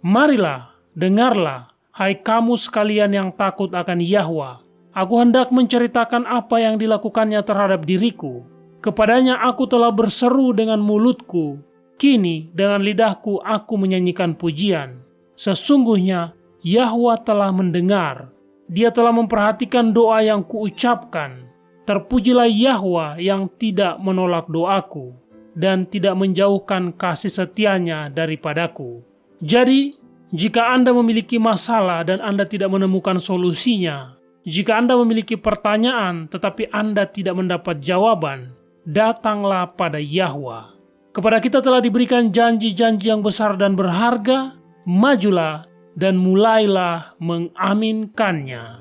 "Marilah, dengarlah, hai kamu sekalian yang takut akan Yahwa. Aku hendak menceritakan apa yang dilakukannya terhadap diriku. Kepadanya aku telah berseru dengan mulutku. Kini dengan lidahku aku menyanyikan pujian. Sesungguhnya Yahwa telah mendengar. Dia telah memperhatikan doa yang kuucapkan. Terpujilah Yahwa yang tidak menolak doaku dan tidak menjauhkan kasih setianya daripadaku." Jadi, jika Anda memiliki masalah dan Anda tidak menemukan solusinya, jika Anda memiliki pertanyaan tetapi Anda tidak mendapat jawaban, datanglah pada Yahwa. Kepada kita telah diberikan janji-janji yang besar dan berharga, majulah dan mulailah mengaminkannya.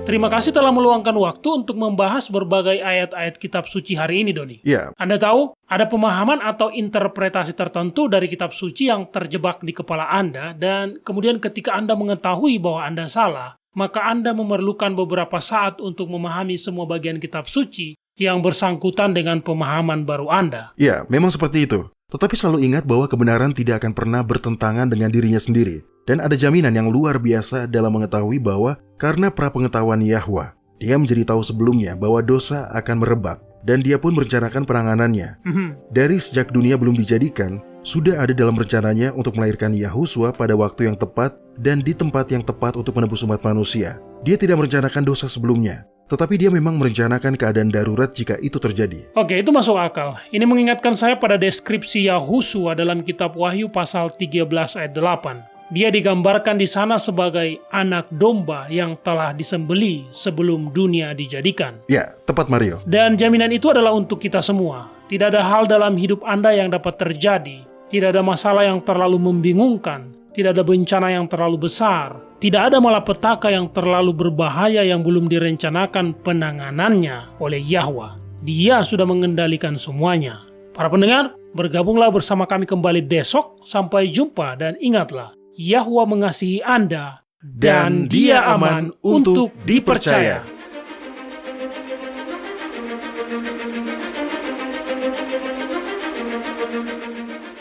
Terima kasih telah meluangkan waktu untuk membahas berbagai ayat-ayat kitab suci hari ini, Doni. Iya. Anda tahu, ada pemahaman atau interpretasi tertentu dari kitab suci yang terjebak di kepala Anda, dan kemudian ketika Anda mengetahui bahwa Anda salah, maka Anda memerlukan beberapa saat untuk memahami semua bagian kitab suci yang bersangkutan dengan pemahaman baru Anda. Ya, memang seperti itu. Tetapi selalu ingat bahwa kebenaran tidak akan pernah bertentangan dengan dirinya sendiri. Dan ada jaminan yang luar biasa dalam mengetahui bahwa karena prapengetahuan Yahwa, Dia menjadi tahu sebelumnya bahwa dosa akan merebak, dan Dia pun merencanakan penanganannya. Dari sejak dunia belum dijadikan, sudah ada dalam rencananya untuk melahirkan Yahusua pada waktu yang tepat dan di tempat yang tepat untuk menebus umat manusia. Dia tidak merencanakan dosa sebelumnya, tetapi Dia memang merencanakan keadaan darurat jika itu terjadi. Oke, itu masuk akal. Ini mengingatkan saya pada deskripsi Yahusua dalam kitab Wahyu pasal 13 ayat 8. Dia digambarkan di sana sebagai anak domba yang telah disembelih sebelum dunia dijadikan. Ya, tepat Mario. Dan jaminan itu adalah untuk kita semua. Tidak ada hal dalam hidup Anda yang dapat terjadi. Tidak ada masalah yang terlalu membingungkan. Tidak ada bencana yang terlalu besar. Tidak ada malapetaka yang terlalu berbahaya yang belum direncanakan penanganannya oleh Yahwa. Dia sudah mengendalikan semuanya. Para pendengar, bergabunglah bersama kami kembali besok. Sampai jumpa dan ingatlah, Yahwa mengasihi Anda dan Dia aman untuk dipercaya.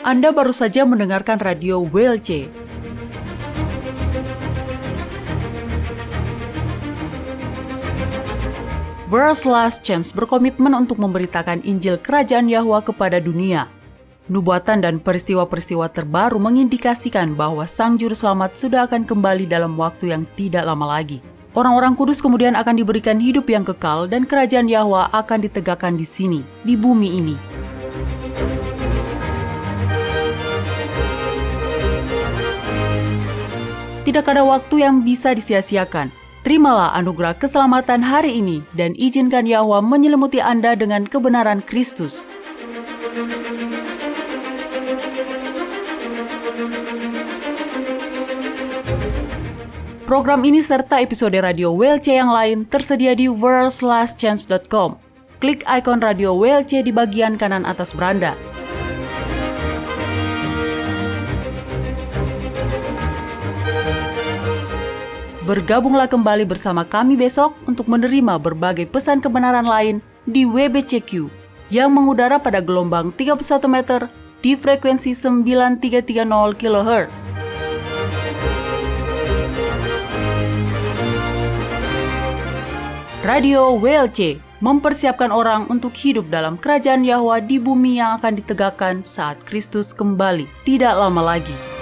Anda baru saja mendengarkan radio WLC. World's Last Chance berkomitmen untuk memberitakan Injil Kerajaan Yahwa kepada dunia. Nubuatan dan peristiwa-peristiwa terbaru mengindikasikan bahwa Sang Juru Selamat sudah akan kembali dalam waktu yang tidak lama lagi. Orang-orang kudus kemudian akan diberikan hidup yang kekal dan kerajaan Yahwa akan ditegakkan di sini, di bumi ini. Tidak ada waktu yang bisa disia-siakan. Terimalah anugerah keselamatan hari ini dan izinkan Yahwa menyelimuti Anda dengan kebenaran Kristus. Program ini serta episode radio WLC yang lain tersedia di worldslastchance.com. Klik ikon radio WLC di bagian kanan atas beranda. Bergabunglah kembali bersama kami besok untuk menerima berbagai pesan kebenaran lain di WBCQ yang mengudara pada gelombang 31 meter di frekuensi 9330 kHz. Radio WLC mempersiapkan orang untuk hidup dalam kerajaan Yahwa di bumi yang akan ditegakkan saat Kristus kembali tidak lama lagi.